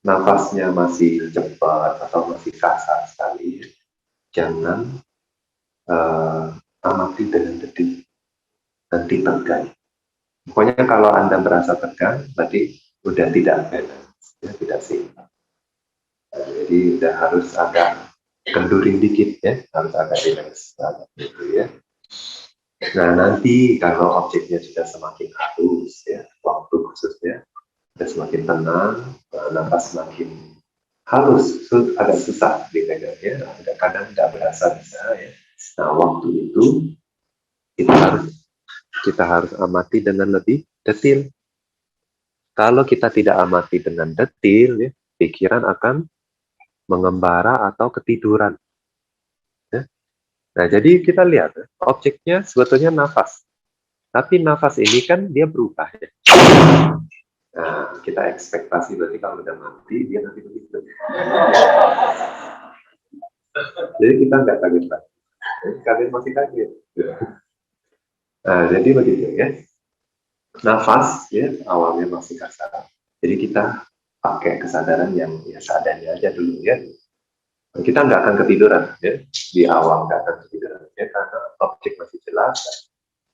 S1: nafasnya masih cepat atau masih kasar sekali, jangan amati dengan detil, nanti tegang. Pokoknya kalau Anda merasa tegang, berarti udah tidak balance, ya, tidak seimbang. Nah, jadi udah harus agak kendurin dikit ya, harus agak relax, gitu ya. Nah nanti kalau objeknya sudah semakin halus ya, waktu khususnya sudah semakin tenang, nafas semakin halus, agak susah dipegangnya, kadang nggak berasa bisa ya. Nah waktu itu kita harus amati dengan lebih detil. Kalau kita tidak amati dengan detil, ya, pikiran akan mengembara atau ketiduran. Ya. Nah, jadi kita lihat, objeknya sebetulnya nafas. Tapi nafas ini kan dia berubah. Ya. Nah, kita ekspektasi berarti kalau udah mati, dia nanti begitu. Jadi kita nggak kaget lagi. Kalian masih kaget. Nah, jadi begitu ya. Nafas ya awalnya masih kasar. Jadi kita pakai kesadaran yang ya seadanya aja dulu ya. Kita nggak akan ketiduran ya di awal, nggak akan ketiduran ya karena objek masih jelas.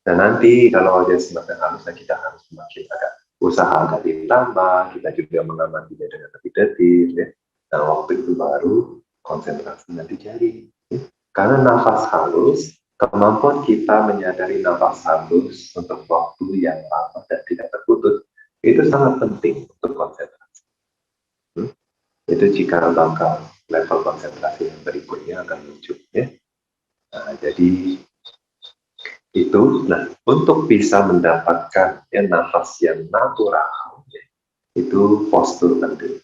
S1: Dan nanti kalau dia semakin halus, kita harus semakin agak usaha agak ditambah. Kita juga mengamati dia dengan lebih detil ya. Nah waktu itu baru konsentrasi nanti jadi. Ya. Karena nafas halus, kemampuan kita menyadari nafas halus untuk waktu yang lama dan tidak terputus itu sangat penting untuk konsentrasi. Itu jika bakal level konsentrasi yang berikutnya akan muncul ya. Nah, jadi itu, nah untuk bisa mendapatkan ya nafas yang natural ya, itu postur penting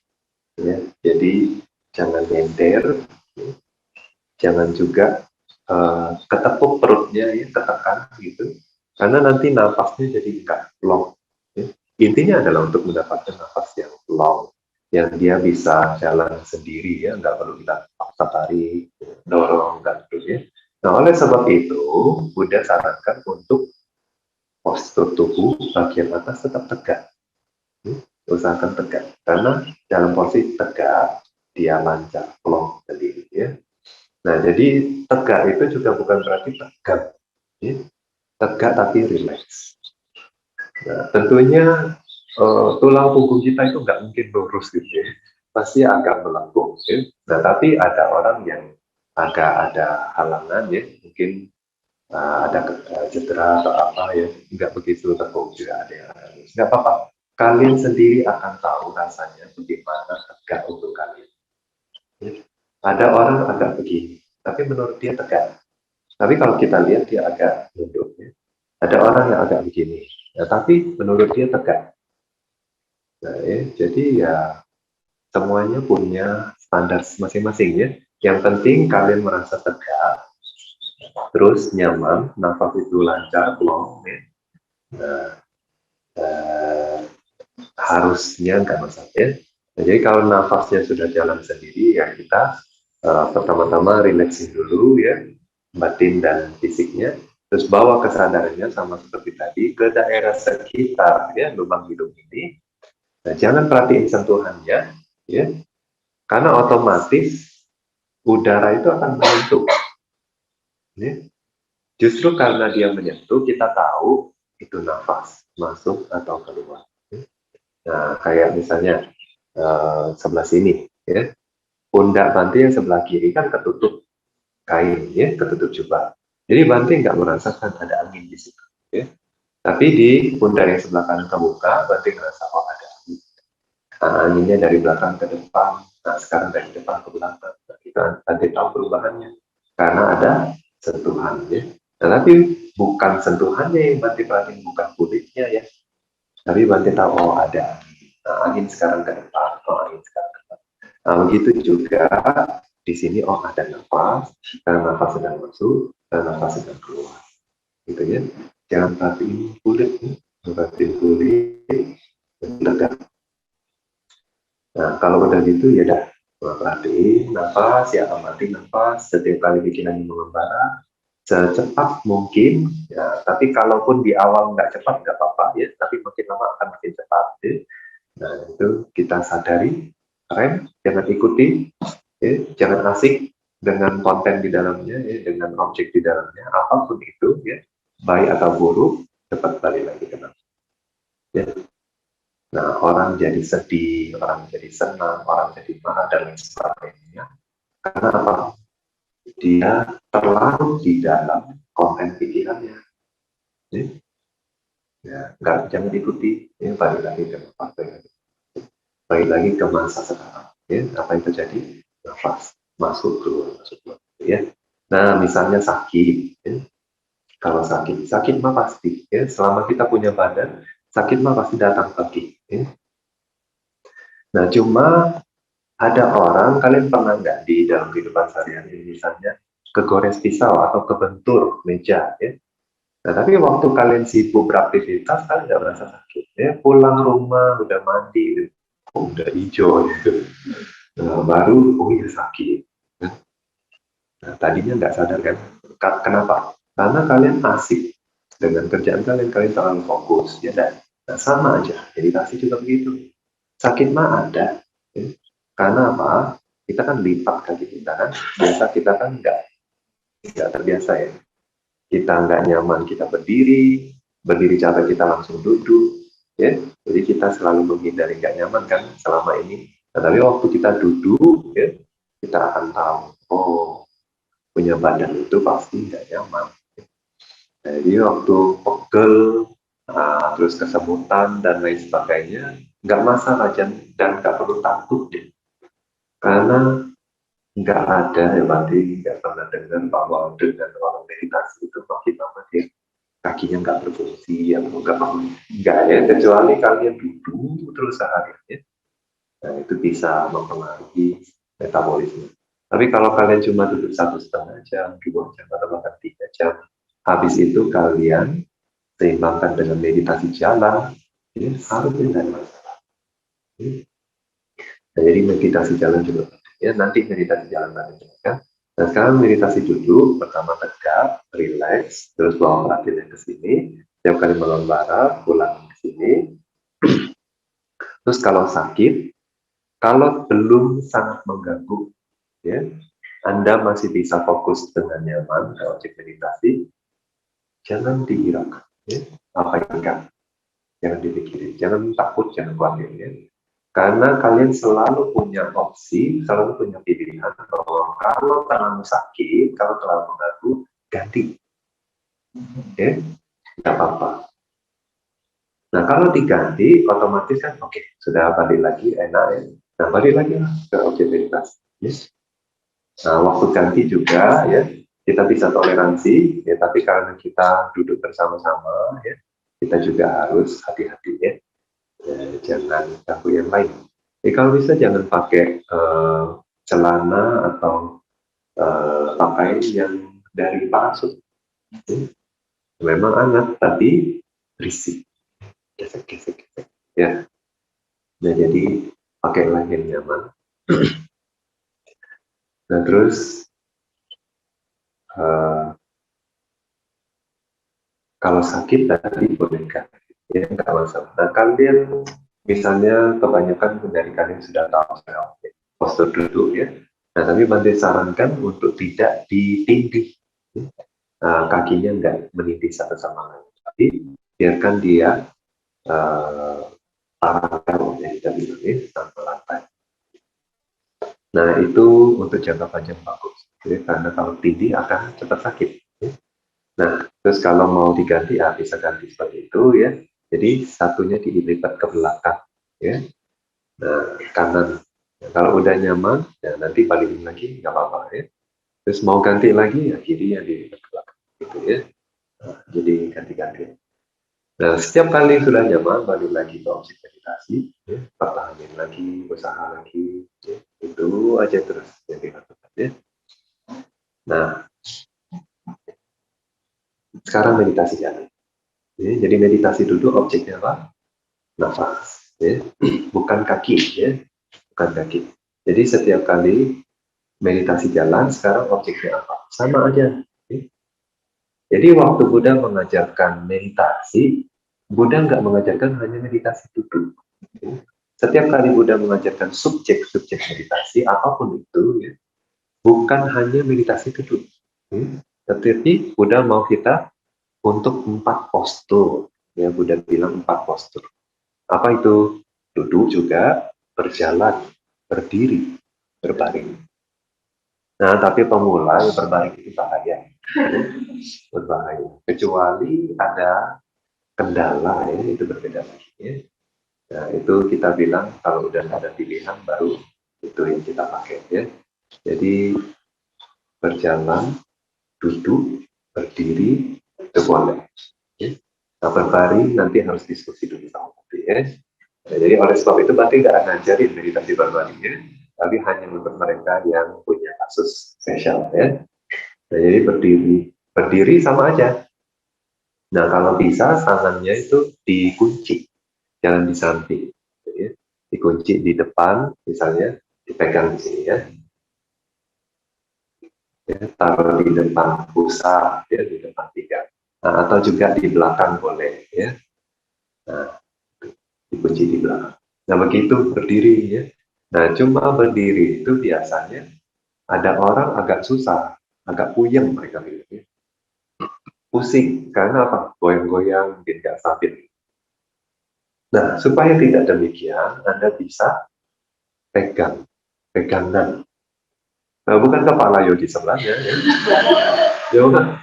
S1: ya. Jadi jangan nyender, ya. Jangan juga ketepuk perutnya ya, ketekan gitu, karena nanti nafasnya jadi enggak long ya. Intinya adalah untuk mendapatkan nafas yang long, yang dia bisa jalan sendiri ya, nggak perlu kita paksa tarik, dorong, dan ya. Nah, oleh sebab itu, Buddha sarankan untuk postur tubuh bagian atas tetap tegak. Usahakan tegak, karena dalam posisi tegak, dia lancar, plong sendiri ya. Nah, jadi tegak itu juga bukan berarti tegak, ya. Tegak tapi rileks. Nah, tentunya tulang punggung kita itu nggak mungkin lurus gitu ya, pasti agak melengkung ya. Nah, tapi ada orang yang agak ada halangan ya, mungkin ada cedera atau apa ya, nggak begitu tekuk juga ada yang halus. Nggak apa-apa, kalian sendiri akan tahu rasanya bagaimana tegak untuk kalian ya. Ada orang agak begini, tapi menurut dia tegak. Tapi kalau kita lihat dia agak nunduk ya. Ada orang yang agak begini, ya, tapi menurut dia tegak. Nah, ya, jadi ya semuanya punya standar masing-masing ya. Yang penting kalian merasa tegak, terus nyaman, nafas itu lancar, plong ya. Nah, eh, harusnya nggak masalah ya. Nah, jadi kalau nafasnya sudah jalan sendiri ya kita pertama-tama relaxing dulu ya, batin dan fisiknya, terus bawa kesadarannya sama seperti tadi ke daerah sekitar ya lubang hidung ini. Nah, jangan perhatiin sentuhannya ya, karena otomatis udara itu akan menyentuh ya. Justru karena dia menyentuh kita tahu itu nafas masuk atau keluar ya. Nah, kayak misalnya sebelah sini ya, pundak Bante yang sebelah kiri kan ketutup kain ya, ketutup jubah. Jadi Bante nggak merasakan ada angin di situ ya. Tapi di pundak yang sebelah kanan kebuka, Bante ngerasa oh ada angin. Nah, anginnya dari belakang ke depan. Nah, sekarang dari depan ke belakang. Nah, kita Bante tahu perubahannya karena ada sentuhan ya. Nah, tapi bukan sentuhannya yang Bante perhatiin, bukan kulitnya ya. Tapi Bante tahu oh ada angin. Nah, angin sekarang ke depan, oh angin sekarang ke depan. Nah, begitu juga di sini oh ada nafas, karena nafas sedang masuk, dan nafas sedang keluar. Gitu ya. Jangan perhatiin kulit, perhatiin kulit, tegak. Nah, kalau udah gitu ya udah perhatiin nafas, ya amati nafas setiap kali pikiran mengembara secepat mungkin. Ya, tapi kalaupun di awal nggak cepat nggak apa-apa ya, tapi makin lama akan makin cepat. Ya. Nah, itu kita sadari, rem, jangan ikuti, ya, jangan asik dengan konten di dalamnya, ya, dengan objek di dalamnya, apapun itu, ya, baik atau buruk, cepat balik lagi ke dalam. Ya. Nah, orang jadi sedih, orang jadi senang, orang jadi marah, dan lain sebagainya. Karena apa? Dia terlarut di dalam konten pikirannya. Ya, ya nggak, jangan ikuti. Ya, balik lagi ke balik lagi ke masa sekarang. Ya, apa yang terjadi? Nafas masuk keluar masuk keluar. Ya. Nah, misalnya sakit. Ya. Kalau sakit mah pasti. Ya. Selama kita punya badan, sakit mah pasti datang lagi. Ya. Nah, cuma ada orang, kalian pernah nggak di dalam kehidupan sehari-hari, misalnya kegores pisau atau kebentur meja, ya? Nah, tapi waktu kalian sibuk beraktivitas, kalian nggak merasa sakit, ya? Pulang rumah, udah mandi, oh, udah hijau, gitu. Nah, baru, oh iya sakit. Nah, tadinya nggak sadar kan? Kenapa? Karena kalian asik dengan kerjaan kalian, kalian terlalu fokus, ya dan nah, sama aja, meditasi juga begitu. Sakit mah ada, ya. Karena apa? Kita kan lipat kaki kita kan, biasa kita kan nggak terbiasa ya. Kita nggak nyaman, kita berdiri, berdiri capek kita langsung duduk, ya. Jadi kita selalu menghindari nggak nyaman kan selama ini. Nah, tapi waktu kita duduk, ya, kita akan tahu, oh punya badan itu pasti nggak nyaman. Jadi waktu pegel, terus kesemutan dan lain sebagainya, nggak masalah dan nggak perlu takut deh. Karena nggak ada ya berarti nggak pernah dengar bahwa dengan orang meditasi itu makin lama dia kakinya nggak berfungsi atau nggak ya, kecuali kalian duduk terus seharian ya. Nah, itu bisa mempengaruhi metabolisme. Tapi kalau kalian cuma duduk 1,5 jam, 2 jam, atau bahkan 3 jam, habis itu kalian seimbangkan dengan meditasi jalan, Ya, harusnya tidak ada masalah. Nah, jadi meditasi jalan juga penting. Ya, nanti meditasi jalan bareng juga. Nah, sekarang meditasi duduk, pertama tegak, relax, terus bawa perhatian ke sini. Setiap kali mengembara, pulang ke sini. Terus kalau sakit, kalau belum sangat mengganggu, ya, Anda masih bisa fokus dengan nyaman ke objek meditasi, jangan dihiraukan. Ya. Apa enggak? Jangan dipikirin, jangan takut, jangan khawatir. Ya. Karena kalian selalu punya opsi, selalu punya pilihan bahwa kalau terlalu sakit, kalau terlalu mengganggu, ganti. Oke, tidak apa-apa. Nah, kalau diganti, otomatis kan oke, sudah balik lagi, enak ya. Nah, balik lagi ke objektivitas. Yes. Nah, waktu ganti juga ya, kita bisa toleransi, ya, tapi karena kita duduk bersama-sama, ya, kita juga harus hati-hati ya. Jangan ganggu yang lain. Kalau bisa jangan pakai celana atau pakaian yang dari parasut. Memang hangat, tapi berisik. Gesek-gesek. Ya. Nah, jadi pakailah yang nyaman. Nah, terus kalau sakit tadi boleh kan? Ya, nggak masalah. Nah, kalian misalnya kebanyakan dari kalian sudah tahu postur duduk ya. Nah, tapi Bante sarankan untuk tidak ditindih. Kakinya nggak menindih satu sama lain. Tapi biarkan dia paralel yang kita bilang ya, tanpa lantai. Nah, itu untuk jangka panjang bagus. Jadi, karena kalau tindih akan cepat sakit. Ya. Nah, terus kalau mau diganti, bisa ganti seperti itu ya. Jadi satunya dilipat ke belakang, ya. Nah, kanan. Nah, kalau udah nyaman, ya nanti balikin lagi, nggak apa-apa ya. Terus mau ganti lagi, ya kiri yang dilipat ke belakang, gitu ya. Nah, jadi ganti-ganti. Nah, setiap kali sudah nyaman, balik lagi ke objek meditasi, ya. Pertahanin lagi, usaha lagi, ya. Itu aja terus yang dilakukan ya. Nah, sekarang meditasi jalan. Ya, jadi meditasi duduk objeknya apa? Nafas, ya. Bukan kaki, ya. Bukan kaki. Jadi setiap kali meditasi jalan, sekarang objeknya apa? Sama aja. Ya. Jadi waktu Buddha mengajarkan meditasi, Buddha nggak mengajarkan hanya meditasi duduk. Ya. Setiap kali Buddha mengajarkan subjek-subjek meditasi, apapun itu, ya, bukan hanya meditasi duduk. Ya. Tetapi Buddha mau kita untuk 4 postur. Ya, Buddha bilang 4 postur. Apa itu? Duduk juga, berjalan, berdiri, berbaring. Nah, tapi pemula yang berbaring itu bahaya. Berbahaya. Kecuali ada kendala, ya, itu berbeda lagi. Ya. Nah, itu kita bilang kalau udah ada pilihan baru itu yang kita pakai. Ya. Jadi berjalan, duduk, berdiri, itu boleh. Ya. Nah, berbaring nanti harus diskusi dulu sama Bante, ya. Nah, jadi oleh sebab itu Bante nggak ngajarin meditasi berbaring ya, tapi hanya untuk mereka yang punya kasus spesial ya. Nah, jadi berdiri sama aja. Nah, kalau bisa tangannya itu dikunci, jangan di samping. Ya. Dikunci di depan, misalnya dipegang di sini ya. Ya, taruh di depan pusat, ya, di depan tiga. Nah, atau juga di belakang boleh ya. Nah, dikunci di belakang. Nah, begitu berdiri ya. Nah, cuma berdiri itu biasanya ada orang agak susah, agak puyeng mereka bilang ya. Pusing, karena apa? Goyang-goyang, mungkin nggak stabil. Nah, supaya tidak demikian, Anda bisa pegangan. Nah, bukan kepala yo di sebelahnya ya. Ya udah,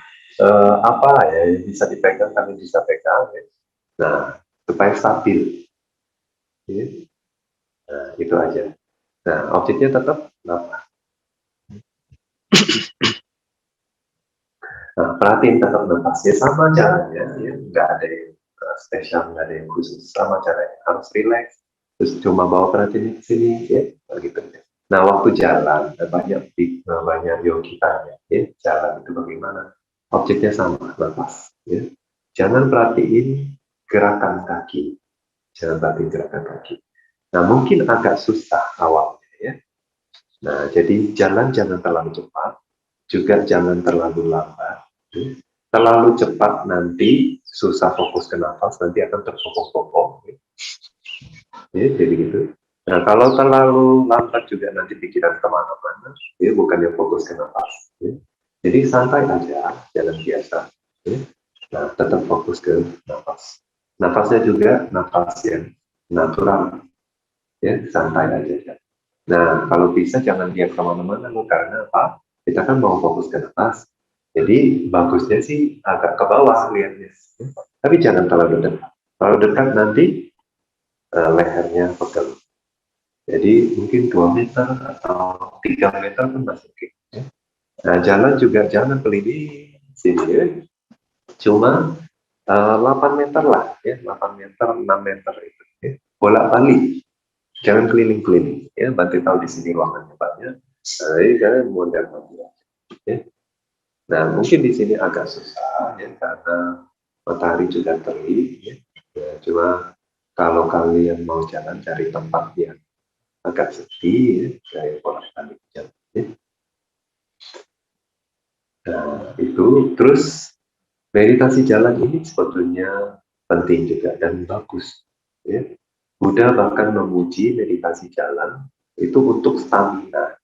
S1: apa ya yang bisa dipegang, kami bisa pegang ya. Nah, supaya stabil. Ya. Nah, itu aja. Nah, objeknya tetap apa? Nah, perhatiin tetap nafasnya sama caranya, ya. Nggak ada yang spesial, nggak ada yang khusus, sama caranya. Harus relax, terus cuma bawa perhatian ke sini, ya, begitu. Nah, waktu jalan, banyak yogi tanya, ya, jalan itu bagaimana? Objeknya sama, nafas. Ya. Jangan perhatiin gerakan kaki, Jalan batin gerakan kaki. Nah, mungkin agak susah awalnya ya. Nah, jadi jalan jangan terlalu cepat, juga jangan terlalu lambat. Terlalu cepat nanti susah fokus ke nafas, nanti akan terpokok-pokok. Ya, jadi gitu. Nah, kalau terlalu lambat juga nanti pikiran kemana-mana, ya, bukannya fokus ke nafas. Ya. Jadi santai aja, jalan biasa. Ya. Nah, tetap fokus ke nafas. Nafasnya juga nafas yang natural, ya, santai aja. Nah, kalau bisa jangan lihat kemana-mana, karena apa? Kita kan mau fokus ke atas. Jadi bagusnya sih agak ke bawah lihatnya. Tapi jangan terlalu dekat. Kalau dekat nanti lehernya pegel. Jadi mungkin 2 meter atau 3 meter pun masih oke. Nah, jalan juga jangan keliling sini ya. Cuma 8 meter lah, ya, 8 meter, 6 meter itu. Ya. Bolak-balik, jangan keliling-keliling. Ya, Bantu tahu di sini ruangannya banyak. Nah, ini kalian modal ya. Nah, mungkin di sini agak susah ya karena matahari juga terik ya. Ya, cuma kalau kalian mau jalan cari tempat yang agak sepi ya, kayak bolak-balik jalan. Ya. Nah, itu terus meditasi jalan ini sebetulnya penting juga dan bagus. Ya. Buddha bahkan memuji meditasi jalan itu untuk stamina.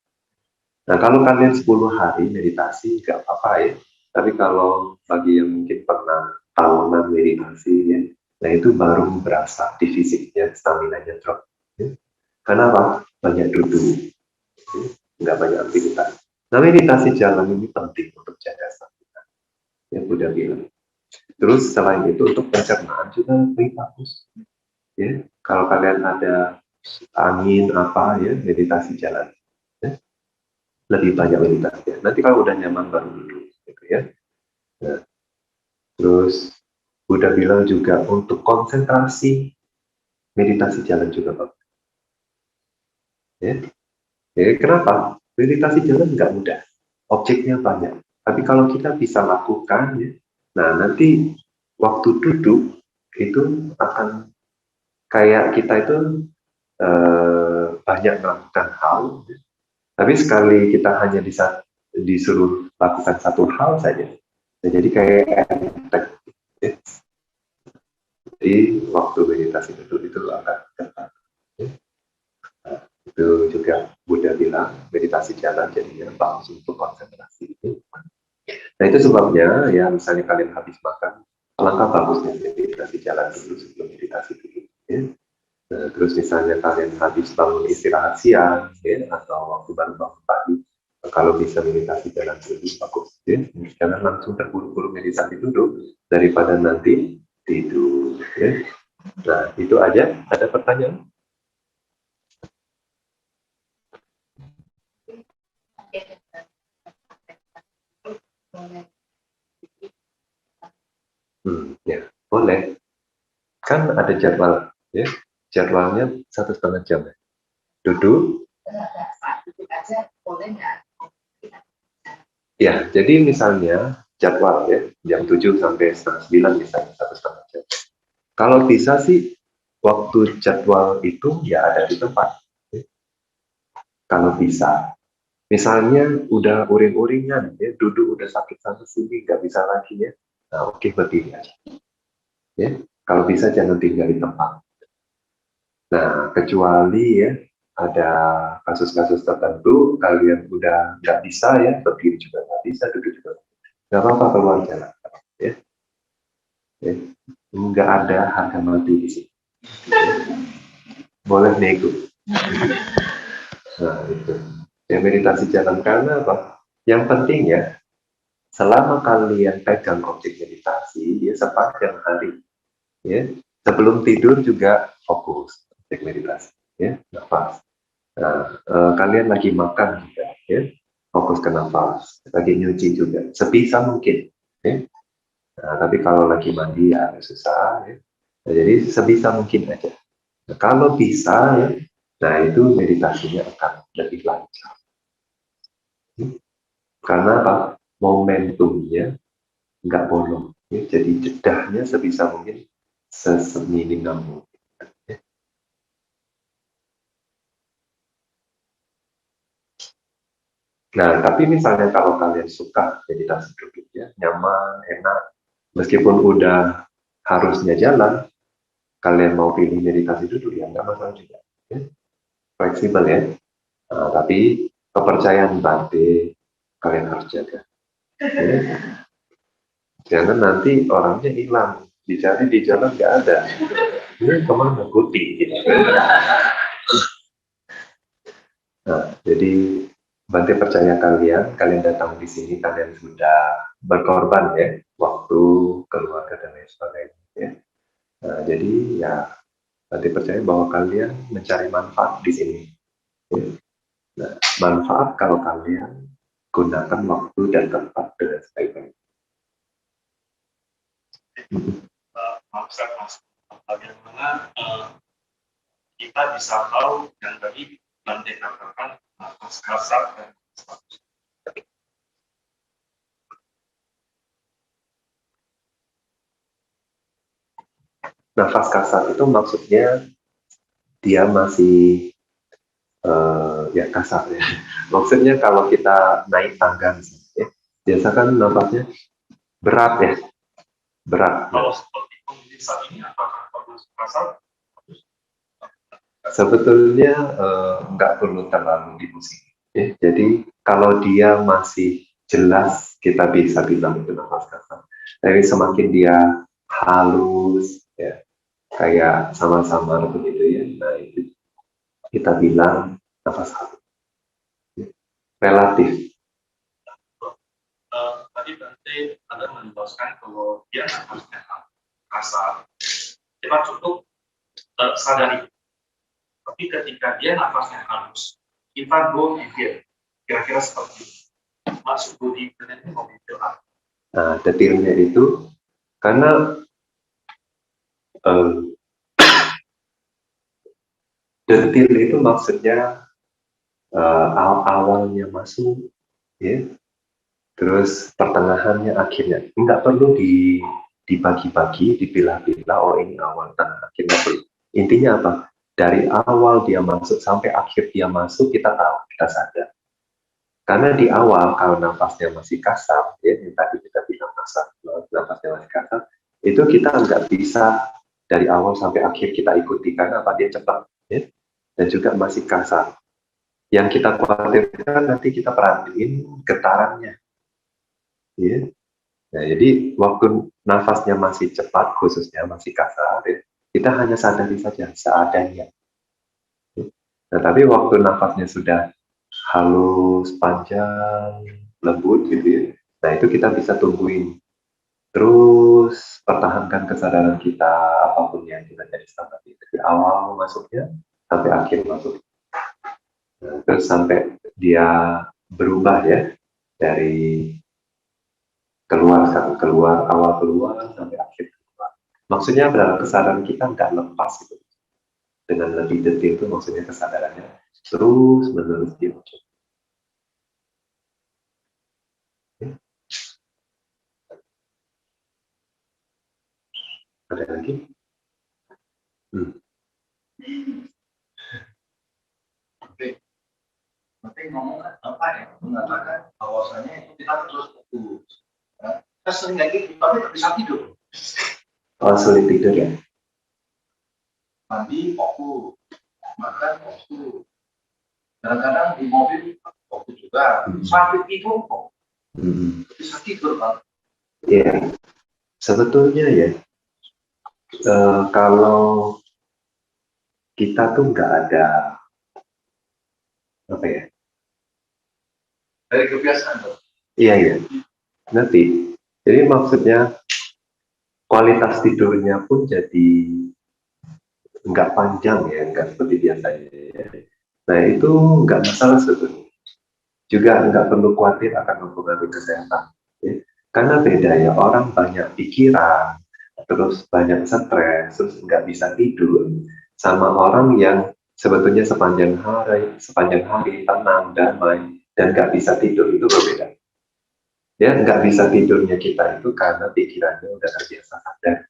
S1: Nah, kalau kalian 10 hari meditasi, nggak apa-apa ya. Tapi kalau bagi yang mungkin pernah tahunan meditasi, ya, nah itu baru berasa di fisiknya, stamina-nya drop. Ya. Karena apa? Banyak duduk, ya, nggak banyak aktivitas. Nah, meditasi jalan ini penting untuk jaga stamina, yang Buddha bilang. Terus selain itu untuk pencernaan juga lebih bagus. Ya. Kalau kalian ada angin apa ya, meditasi jalan. Ya. Lebih banyak meditasi. Nanti kalau udah nyaman baru duduk, gitu ya. Nah, terus Buddha bilang juga untuk konsentrasi meditasi jalan juga bagus. Ya. Jadi kenapa? Meditasi jalan nggak mudah, objeknya banyak. Tapi kalau kita bisa lakukan, ya, nah nanti waktu duduk itu akan kayak kita itu banyak melakukan hal. Ya. Tapi sekali kita hanya bisa disuruh lakukan satu hal saja, nah, jadi kayak efek. Ya. Jadi waktu meditasi itu akan cepat. Ya. Nah, itu juga Buddha bilang meditasi jalan jadinya bagus untuk konsentrasi. Nah itu sebabnya ya misalnya kalian habis makan, alangkah bagusnya meditasi jalan dulu sebelum meditasi dulu. Ya. Nah, terus misalnya kalian habis bangun istirahat siang, ya, atau waktu baru bangun pagi, kalau bisa meditasi jalan dulu bagus. Ya. Jangan langsung terburu-buru meditasi duduk daripada nanti tidur. Ya. Nah itu aja. Ada pertanyaan? Ya, boleh. Kan ada jadwal, ya. Jadwalnya 1,5 jam. Ya. Duduk. Ya, jadi misalnya jadwal ya, jam 7 sampai setengah 9 misalnya 1,5 jam. Kalau bisa sih waktu jadwal itu ya ada di tempat. Ya. Kalau bisa. Misalnya udah uring-uringan, ya, duduk udah sakit sana sini, nggak bisa lagi ya. Nah, oke, berdiri aja. Ya, kalau bisa jangan tinggal di tempat. Nah, kecuali ya ada kasus-kasus tertentu kalian udah nggak bisa ya, berdiri juga nggak bisa, duduk juga nggak apa-apa, keluar jalan. Ya. Ya. Nggak ada harga mati di sini. Boleh nego. Nah, itu. Ya, meditasi jalan karena apa? Yang penting ya, selama kalian pegang objek meditasi, ya sepanjang hari, ya sebelum tidur juga fokus objek meditasi, ya nafas. Nah, kalian lagi makan juga, ya fokus ke nafas, lagi nyuci juga, sebisa mungkin. Ya. Nah, tapi kalau lagi mandi ya agak susah. Ya. Nah, jadi sebisa mungkin aja. Nah, kalau bisa, ya, nah itu meditasinya akan lebih lancar. Karena apa? Momentumnya nggak bolong. Ya. Jadi jedahnya sebisa mungkin seminim mungkin. Nah, tapi misalnya kalau kalian suka meditasi duduk ya, nyaman, enak, meskipun udah harusnya jalan, kalian mau pilih meditasi duduk ya nggak masalah juga. Ya. Fleksibel ya. Nah, tapi kepercayaan batin kalian harus jaga. Ya. Jangan nanti orangnya hilang, dicari di jalan nggak ada. Ini kemana Guti? Gitu. Nah, jadi Bante percaya kalian datang di sini, kalian sudah berkorban ya, waktu, keluarga dan lain sebagainya. Ya. Nah, jadi ya Bante percaya bahwa kalian mencari manfaat di sini. Ya. Nah, manfaat kalau kalian gunakan waktu dan tempat dengan sebaik-baiknya.
S2: Mas, bagaimana kita bisa tahu yang tadi Bante katakan nafas kasar dan
S1: Nafas kasar itu maksudnya dia masih ya kasar ya. Maksudnya kalau kita naik tangga misalnya, ya, biasa kan nafasnya berat ya, berat.
S2: kalau seperti kondisi ini apakah perlu kasar?
S1: Sebetulnya nggak perlu terlalu dipusing. Ya. Jadi kalau dia masih jelas kita bisa bilang itu nafas kasar. Tapi semakin dia halus, ya, kayak sama-sama begitu ya. Nah itu kita bilang nafas halus. Relatif.
S2: Tadi Bante ada menjelaskan kalau dia nafasnya kasar, kita cukup sadari. Tapi ketika dia nafasnya halus, kita go detil. Kira-kira seperti itu. Masuk go detil ini mau detil apa?
S1: Nah, detailnya itu karena detil itu maksudnya awalnya masuk, ya, terus pertengahannya akhirnya. Nggak perlu dibagi-bagi, dipilah-pilah. Oh ini awal, tengah, akhirnya perlu. Intinya apa? Dari awal dia masuk sampai akhir dia masuk kita tahu, kita sadar. Karena di awal kalau nafasnya masih kasar, ya yang tadi kita bilang nafasnya masih kasar, itu kita nggak bisa dari awal sampai akhir kita ikuti karena apa dia cepat, ya, dan juga masih kasar. Yang kita khawatirkan nanti kita perhatiin getarannya, ya. Nah, jadi waktu nafasnya masih cepat, khususnya masih kasar, ya, kita hanya sadari saja seadanya. Nah, tapi waktu nafasnya sudah halus, panjang, lembut gitu ya. Nah, itu kita bisa tungguin. Terus pertahankan kesadaran kita apapun yang kita jadi standar dari awal masuknya sampai akhir masuk. Nah, terus sampai dia berubah ya dari keluar awal keluar sampai akhir keluar. Maksudnya dalam kesadaran kita nggak lepas gitu. Dengan lebih detail itu maksudnya kesadarannya terus menerus dia muncul. Ada lagi?
S2: Nanti ngomong apa ya, mengatakan bahwasannya itu kita terus fokus. Ya. Kita sering lagi tapi nggak bisa tidur.
S1: Oh, sulit tidur ya?
S2: Mandi fokus, makan fokus. Kadang-kadang di mobil fokus juga. Sampai tidur kok. Bisa tidur kan?
S1: Iya, sebetulnya ya kalau kita tuh nggak ada apa ya?
S2: Dari kebiasaan tuh.
S1: Iya iya, nanti. Jadi maksudnya kualitas tidurnya pun jadi nggak panjang ya, nggak seperti biasanya. Ya. Nah itu nggak masalah sebetulnya. Juga nggak perlu khawatir akan mempengaruhi kesehatan. Ya. Karena beda ya, orang banyak pikiran, terus banyak stres, terus nggak bisa tidur, sama orang yang sebetulnya sepanjang hari tenang, damai, dan nggak bisa tidur, itu berbeda. Ya, nggak bisa tidurnya kita itu karena pikirannya udah terbiasa sadar.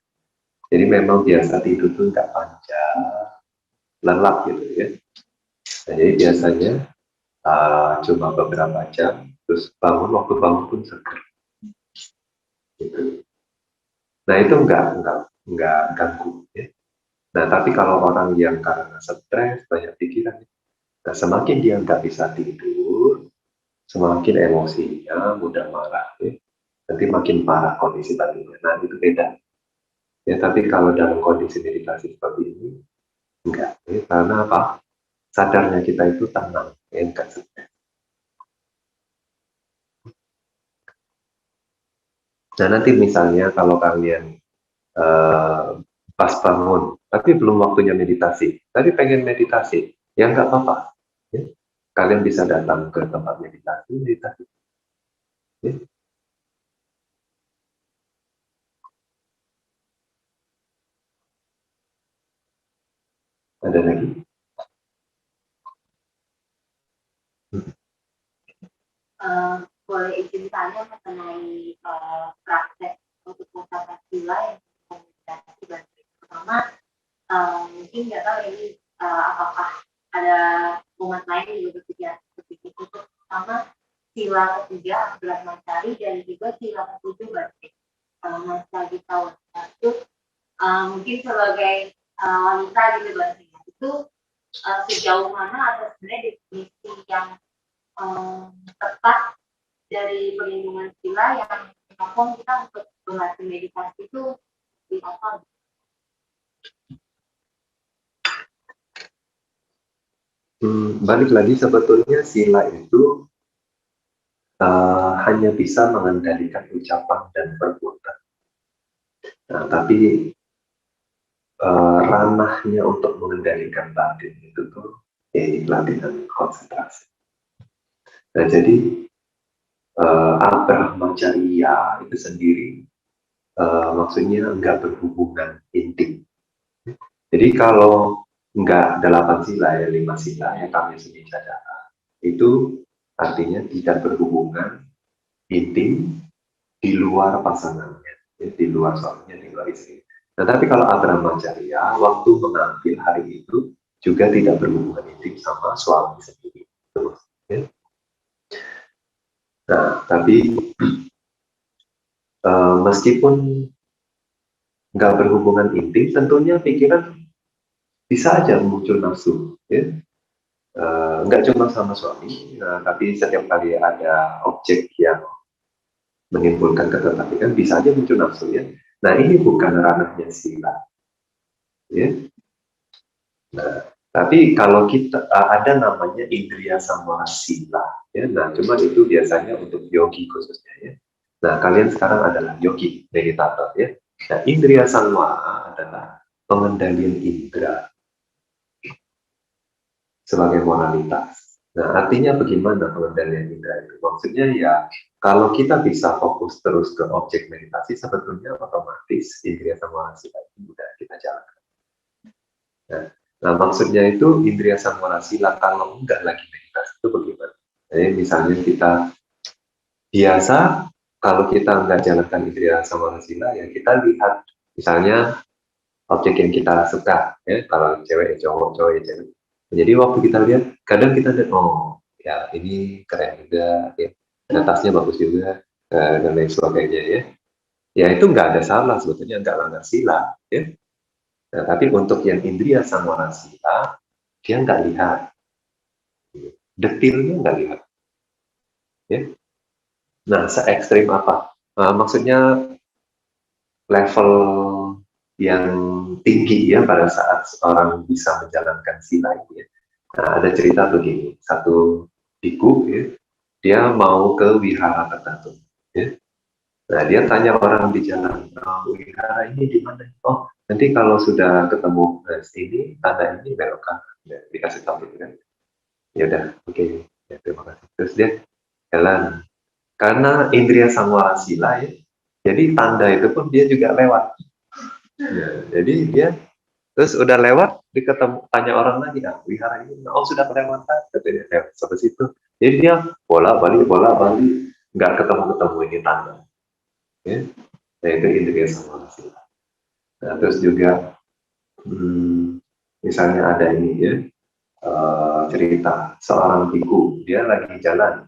S1: Jadi memang biasa tidur tuh nggak panjang, lelap gitu ya. Nah, jadi biasanya cuma beberapa jam, terus bangun, waktu bangun pun seger. Gitu. Nah itu nggak ganggu. Ya. Nah tapi kalau orang yang karena stres, banyak pikiran, nah, semakin dia nggak bisa tidur, semakin emosinya, mudah marah, ya. Nanti makin parah kondisi batinnya. Nah itu beda. Ya tapi kalau dalam kondisi meditasi seperti ini, enggak. Ya, karena apa? Sadarnya kita itu tenang, ya, enggak stres. Nah nanti misalnya kalau kalian eh, pas bangun, tapi belum waktunya meditasi, tapi pengen meditasi, ya nggak apa-apa. Ya. Kalian bisa datang ke tempat meditasi, meditasi. Ya. Ada lagi?
S3: Boleh izin tanya mengenai praktek untuk usaha sila yang komunikasi dan pertama mungkin nggak tahu ini apakah ada umat lain yang juga berpikir seperti itu. Pertama sila ketiga Brahmacari dan juga sila ketujuh Batik. Kalau Mas lagi tahu itu mungkin sebagai wanita gitu bahasanya itu sejauh mana atau sebenarnya definisi yang tepat dari perlindungan sila yang mendukung kita untuk berlatih meditasi itu di apa?
S1: Balik lagi sebetulnya sila itu hanya bisa mengendalikan ucapan dan perbuatan. Nah, tapi ranahnya untuk mengendalikan batin itu tuh latihan konsentrasi. Nah, jadi Brahmacharya itu sendiri maksudnya enggak berhubungan intim. Jadi kalau enggak 8 sila ya 5 sila yang kami sendiri cadara itu artinya tidak berhubungan intim di luar pasangannya, ya, di luar suaminya, di luar istri. Nah, tapi kalau Brahmacharya waktu mengambil hari itu juga tidak berhubungan intim sama suami sendiri. Terus, ya. Nah, tapi meskipun nggak berhubungan intim, tentunya pikiran bisa aja muncul nafsu, ya. Nggak cuma sama suami, tapi setiap kali ada objek yang menimbulkan ketertarikan, bisa aja muncul nafsu, ya. Nah, ini bukan ranahnya sila, ya. Nah, tapi kalau kita ada namanya indriya samvara sila, ya. Nah, cuman itu biasanya untuk yogi khususnya, ya. Nah, kalian sekarang adalah yogi, meditator, ya. Nah, indriya samvara adalah pengendalian indera sebagai moralitas. Nah, artinya bagaimana pengendalian indera itu? Maksudnya ya, kalau kita bisa fokus terus ke objek meditasi, sebetulnya otomatis indriya samvara sila itu sudah kita jalankan. Nah, maksudnya itu indriya samvara sila kalau enggak lagi meditasi itu bagaimana? Jadi misalnya kita biasa, kalau kita enggak jalankan indriya samvara sila, ya kita lihat misalnya objek yang kita suka, ya kalau cewek ya cowok, cowok ya cewek. Jadi waktu kita lihat, kadang kita lihat, oh ya ini keren juga, ya ada tasnya bagus juga, dan lain sebagainya, ya. Ya itu nggak ada salah sebetulnya, nggak langgar sila, ya. Nah, tapi untuk yang indriya samvara sila, dia nggak lihat, detilnya nggak lihat, ya. Nah, se ekstrim apa? Maksudnya level yang tinggi ya pada saat seorang bisa menjalankan sila itu, ya. Nah, ada cerita begini, satu biku, ya, dia mau ke wihara tertentu, ya. Nah, dia tanya orang di jalan, oh, wihara ini di mana? Oh, nanti kalau sudah ketemu ini, tanda ini belok kanan, ya, dikasih tahu gitu kan. Ya udah, oke, ya, terima kasih. Terus dia jalan, karena indriya samvara sila, ya, jadi tanda itu pun dia juga lewat. Ya, jadi dia terus udah lewat, diketemu tanya orang lagi, ah wihara ini, oh sudah kelewatan, katanya lewat sampai situ. Jadi dia bola balik, nggak ketemu ini tanda. Ya, nah itu indriya samvara sila. Nah, terus juga misalnya ada ini, ya, cerita seorang biku, dia lagi jalan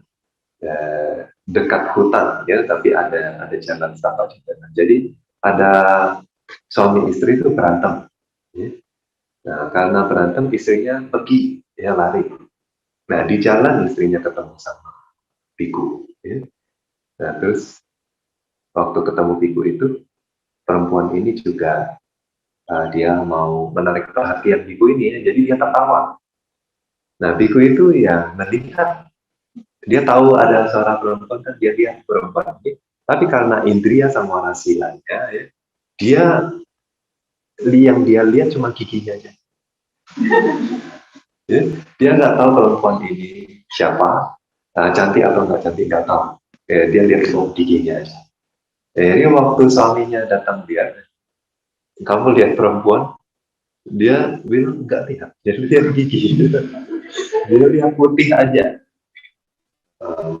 S1: dekat hutan, ya, tapi ada jalan setapak jalan. Jadi ada suami istri itu berantem. Ya. Nah, karena berantem istrinya pergi, ya lari. Nah, di jalan istrinya ketemu sama biku. Ya. Nah, terus waktu ketemu biku itu, perempuan ini juga dia mau menarik perhatian biku ini, ya, jadi dia tertawa. Nah, biku itu ya melihat, dia tahu ada seorang perempuan, kan dia lihat perempuan ini, tapi karena indria sama rasilanya, ya, yang dia lihat cuma giginya aja. Ya, dia nggak tahu perempuan ini siapa, cantik atau nggak cantik, nggak tahu. Dia lihat cuma giginya aja. Jadi waktu suaminya datang lihat, kamu lihat perempuan, dia bilang nggak lihat, jadi lihat gigi. Dia lihat putih aja,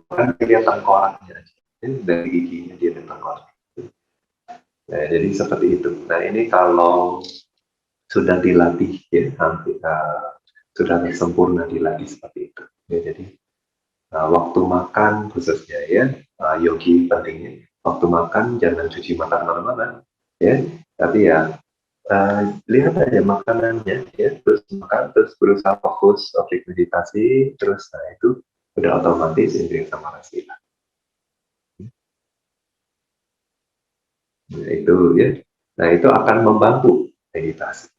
S1: kan kelihatan koraknya aja. Dari giginya dia lihat korak. Nah, jadi seperti itu. Nah, ini kalau sudah dilatih, ya, hampir sudah sempurna dilatih seperti itu. Ya, jadi waktu makan khususnya, ya, yogi pentingnya. Waktu makan jangan cuci mata kemana-mana, ya. Tapi ya lihat aja makanannya, ya, terus makan, terus berusaha fokus objek meditasi, terus nah itu udah otomatis indri sama rasa. Nah, itu, ya. Nah, itu akan membantu meditasi.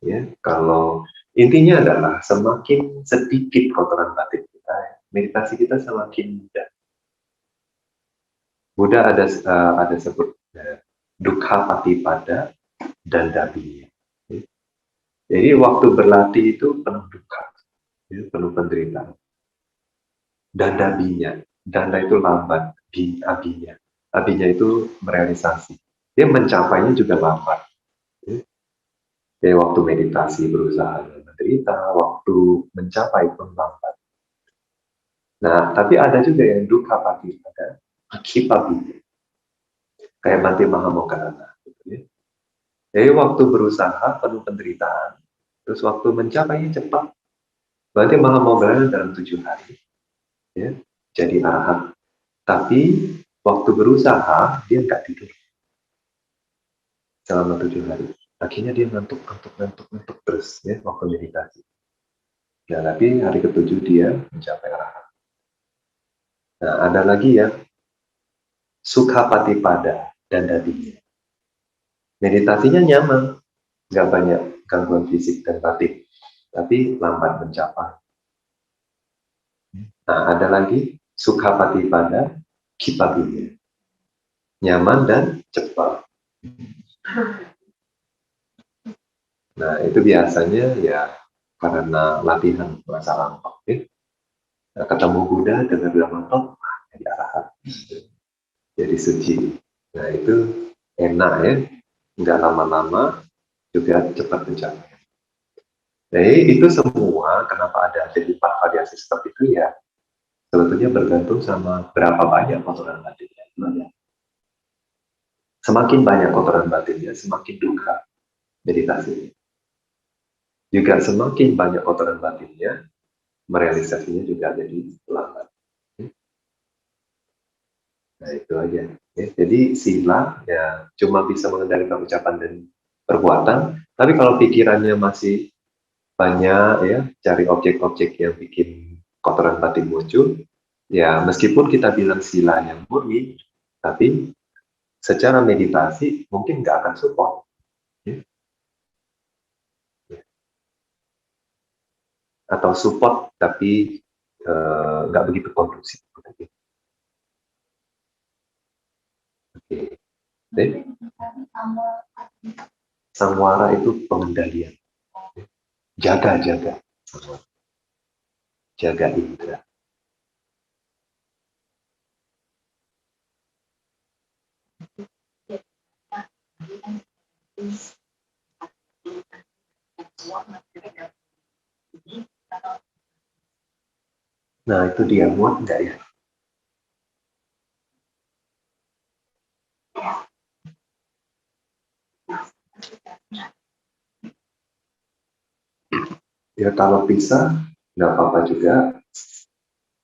S1: Ya, kalau intinya adalah semakin sedikit kotoran batin kita, meditasi kita semakin mudah. Buddha ada sebut dukkha patipada dan dabinya. Jadi waktu berlatih itu penuh dukkha, ya, penuh penderitaan. Dan dabinya, danda itu lambat, abinya. Abinya itu merealisasi. Dia mencapainya juga lambat. Ya. Jadi waktu meditasi berusaha menderita, waktu mencapai pun lambat. Nah, tapi ada juga yang dukkha patipada, akipabinya. Kayak Bhante Mahamoggallana. Gitu, ya. Jadi waktu berusaha penuh penderitaan, terus waktu mencapainya cepat. Bhante Mahamoggallana dalam 7 hari, ya, jadi arahat. Tapi waktu berusaha dia nggak tidur selama 7 hari. Akhirnya dia ngantuk terus, ya, waktu meditasi. Nah, tapi hari ke-7 dia mencapai arahat. Nah, ada lagi yang sukha patipada dan dadinya. Meditasinya nyaman, nggak banyak gangguan fisik dan batin, tapi lambat mencapai. Nah, ada lagi sukha patipada, kipabinya. Nyaman dan cepat. Nah, itu biasanya ya karena latihan masa lampau. Ya. Nah, ketemu Buddha dengan Brahmanto, jadi arahat. Jadi suci. Nah, itu enak, ya. Nggak lama-lama, juga cepat mencapai. Jadi itu semua kenapa ada jadi 4 variasi seperti itu, ya sebetulnya bergantung sama berapa banyak kotoran batinnya. Semakin banyak kotoran batinnya, semakin dukkha meditasi. Juga semakin banyak kotoran batinnya, merealisasinya juga jadi lambat. Nah, itu aja. Ya, jadi sila ya cuma bisa mengendalikan ucapan dan perbuatan, tapi kalau pikirannya masih banyak, ya, cari objek-objek yang bikin kotoran batin muncul, ya meskipun kita bilang sila yang murni, tapi secara meditasi mungkin nggak akan support. Ya. Atau support tapi nggak begitu kondusif. Oke. Oke. Samwara itu pengendalian. Jaga jaga indera. Nah, itu dia, muat nggak ya? Ya kalau bisa, nggak apa-apa juga.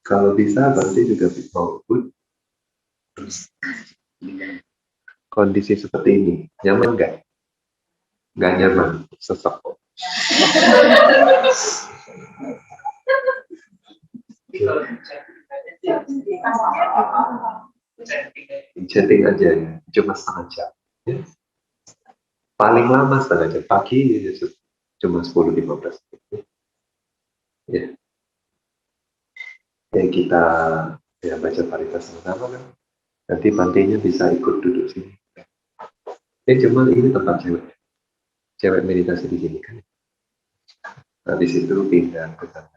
S1: Kalau bisa, berarti juga mau ikut. Kondisi seperti ini, nyaman nggak? Nggak nyaman, sesek kok. Chatting aja ya, cuma setengah jam. Ya. Paling lama setengah jam, pagi ya, cuma 10-15 menit. Ya. Ya kita ya baca paritas sama kan. Nanti Bantenya bisa ikut duduk sini. Cuma ini tempat cewek. Cewek meditasi di sini kan. Habis itu pindah ke sana.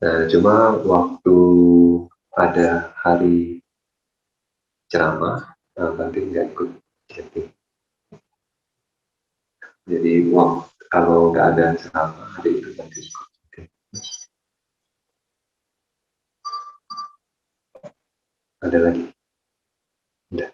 S1: Nah, cuma waktu ada hari ceramah, Bante nggak ikut chatting. Jadi kalau nggak ada ceramah, hari itu Bante ikut. Ada lagi? Udah.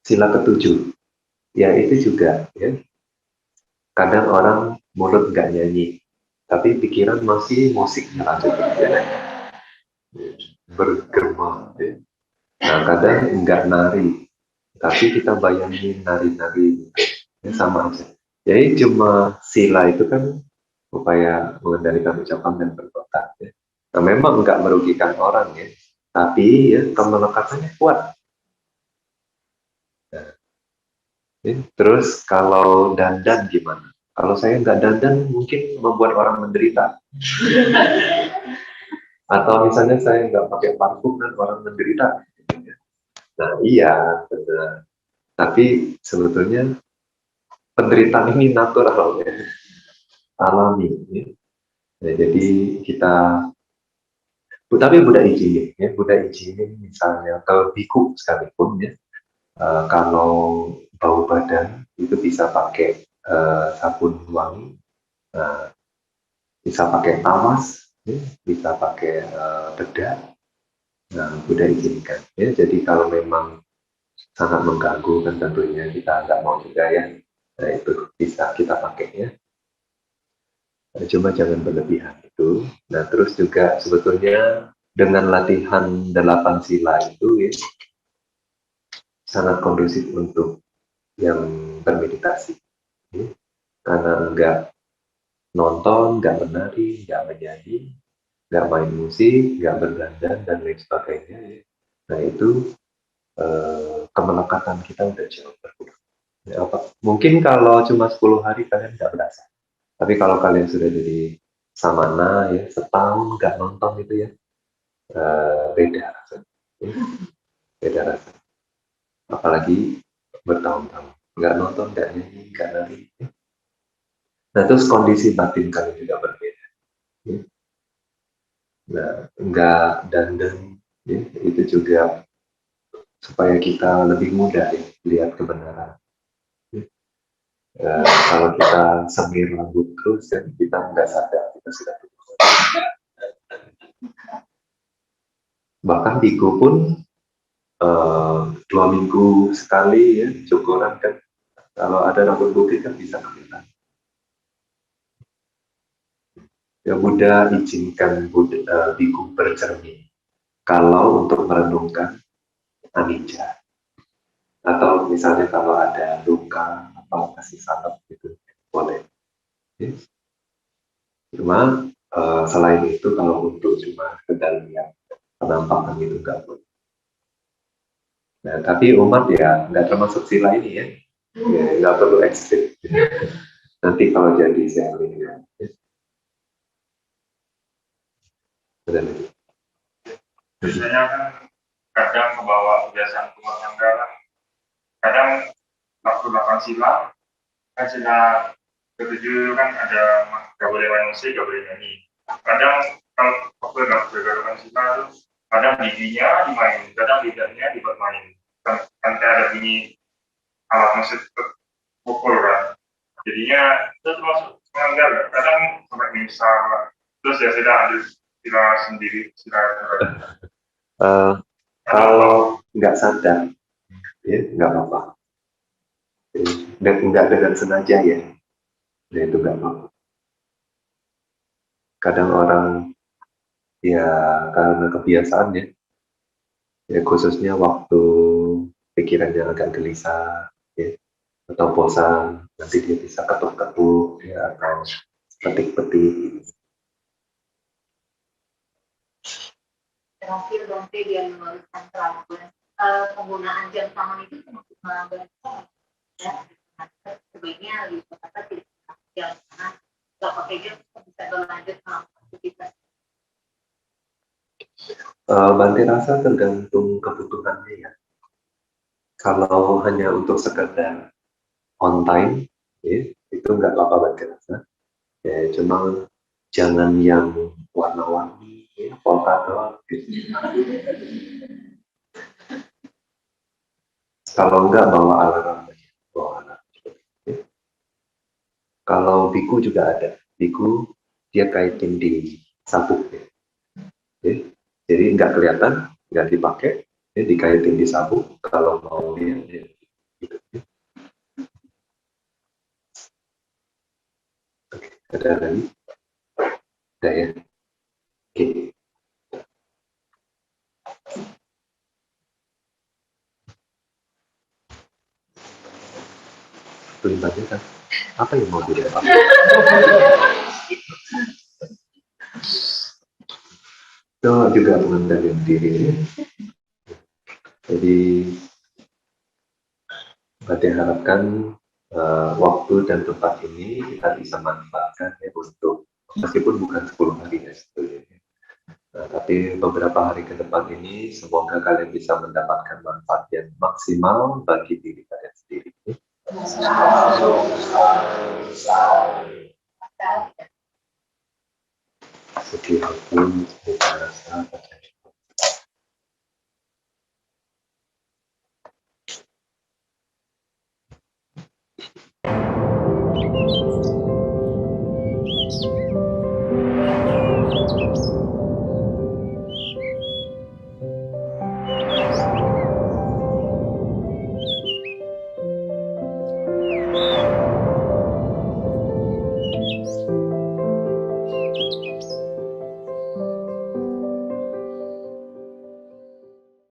S1: Sila ketujuh, ya itu juga ya. Kadang orang mulut nggak nyanyi, tapi pikiran masih musiknya lanjut ya. Bergema. Ya. Nah kadang nggak nari, tapi kita bayangin nari-nari, ya sama aja. Jadi cuma sila itu kan upaya mengendalikan ucapan dan perbuatan. Ya. Nah memang nggak merugikan orang ya, tapi ya kemelekatannya kuat. Nah, ya. Terus kalau dandan gimana? Kalau saya nggak dandan mungkin membuat orang menderita. Atau misalnya saya nggak pakai parfum dan orang menderita. Nah iya, benar. Tapi sebetulnya penderitaan ini natural ya, alami. Ya. Nah, jadi kita, tapi Buddha izinin ya, Buddha izinin misalnya ke biku sekalipun ya, kalau bau badan itu bisa pakai sabun wangi, bisa pakai tawas, ya, bisa pakai bedak. Nah, Buddha izinkan. Ya, jadi kalau memang sangat mengganggu kan tentunya kita nggak mau juga ya. Nah itu bisa kita pakai ya. Cuma jangan berlebihan itu. Nah terus juga sebetulnya dengan latihan 8 sila itu ya, sangat kondusif untuk yang bermeditasi. Ya. Karena nggak nonton, nggak menari, nggak menyanyi, nggak main musik, nggak berdandan dan lain sebagainya. Ya. Nah itu kemelekatan kita udah jauh berkurang. Ya, mungkin kalau cuma 10 hari kalian nggak berasa. Tapi kalau kalian sudah jadi samana ya setahun nggak nonton itu ya, beda rasanya. Ya, beda rasa. Apalagi bertahun-tahun nggak nonton, nggak nyanyi, nggak nari. Ya. Nah terus kondisi batin kalian juga berbeda. Ya. Nah nggak dandan ya, itu juga supaya kita lebih mudah ya, lihat kebenaran. Ya. Kalau kita semir rambut terus dan kita nggak sadar kita sudah berubah. Bahkan biku pun 2 minggu sekali ya cukuran kan, kalau ada rambut putih kan bisa kelihatan. Ya Buddha izinkan biku bercermin kalau untuk merenungkan anicca, atau misalnya kalau ada luka atau kasih salep gitu boleh ya. Cuma selain itu kalau untuk cuma sekedar lihat penampakan itu nggak boleh. Nah tapi umat ya nggak termasuk sila ini ya, ya nggak perlu ekstrim. Nanti kalau jadi sharing ya. Benar.
S2: Biasanya kan kadang ke bawah kebiasaan rumah tangga kan, kadang waktu makan sila kan sila ketujuh kan ada gak boleh main musik, gak boleh nyanyi. Kadang kalau waktu nggak bergabung sila itu kadang giginya dimain, kadang lidahnya dibuat main. Sampai ada bunyi
S4: alat musik pukul kan. Jadinya itu termasuk melanggar nggak? Kadang sampai misal, terus ya sudah lanjut sila sendiri, sila
S1: Kalau nggak sadar, ya nggak apa-apa. Dan nggak dengan sengaja ya, nah itu nggak apa-apa. Kadang orang ya karena kebiasaan ya khususnya waktu pikirannya agak gelisah, ya, atau bosan, nanti dia bisa ketuk-ketuk, ya, atau petik-petik.
S3: Terakhir Bang P dia menuliskan pelabuhan penggunaan jam tangan itu termasuk melanggar ya. Sebaiknya di kota tidak pakai jam tangan, kalau pakai jam bisa berlanjut sama aktivitas.
S1: Banti rasa tergantung kebutuhannya ya. Kalau hanya untuk sekedar on time, ya, itu nggak apa-apa banti rasa. Ya, cuma jangan yang warna-warni, ya, polka dot. Gitu. Kalau enggak bawa alarm, bawa alarm. Ya. Kalau biku juga ada, biku dia kaitin di sabuk, ya. Ya. Jadi nggak kelihatan, nggak dipakai, ya, dikaitin di sabuk. Kalau mau lihat, ya, gitu. Oke, ada lagi? Udah ya. Oke. Tulisannya kan apa yang mau didapat? Itu juga pengendalian diri. Jadi berarti harapkan waktu dan tempat ini kita bisa manfaatkan ya untuk meskipun bukan 10 hari ya sebetulnya. Tapi beberapa hari ke depan ini semoga kalian bisa mendapatkan manfaat yang maksimal bagi diri kalian sendiri. Sekian pun kita rasa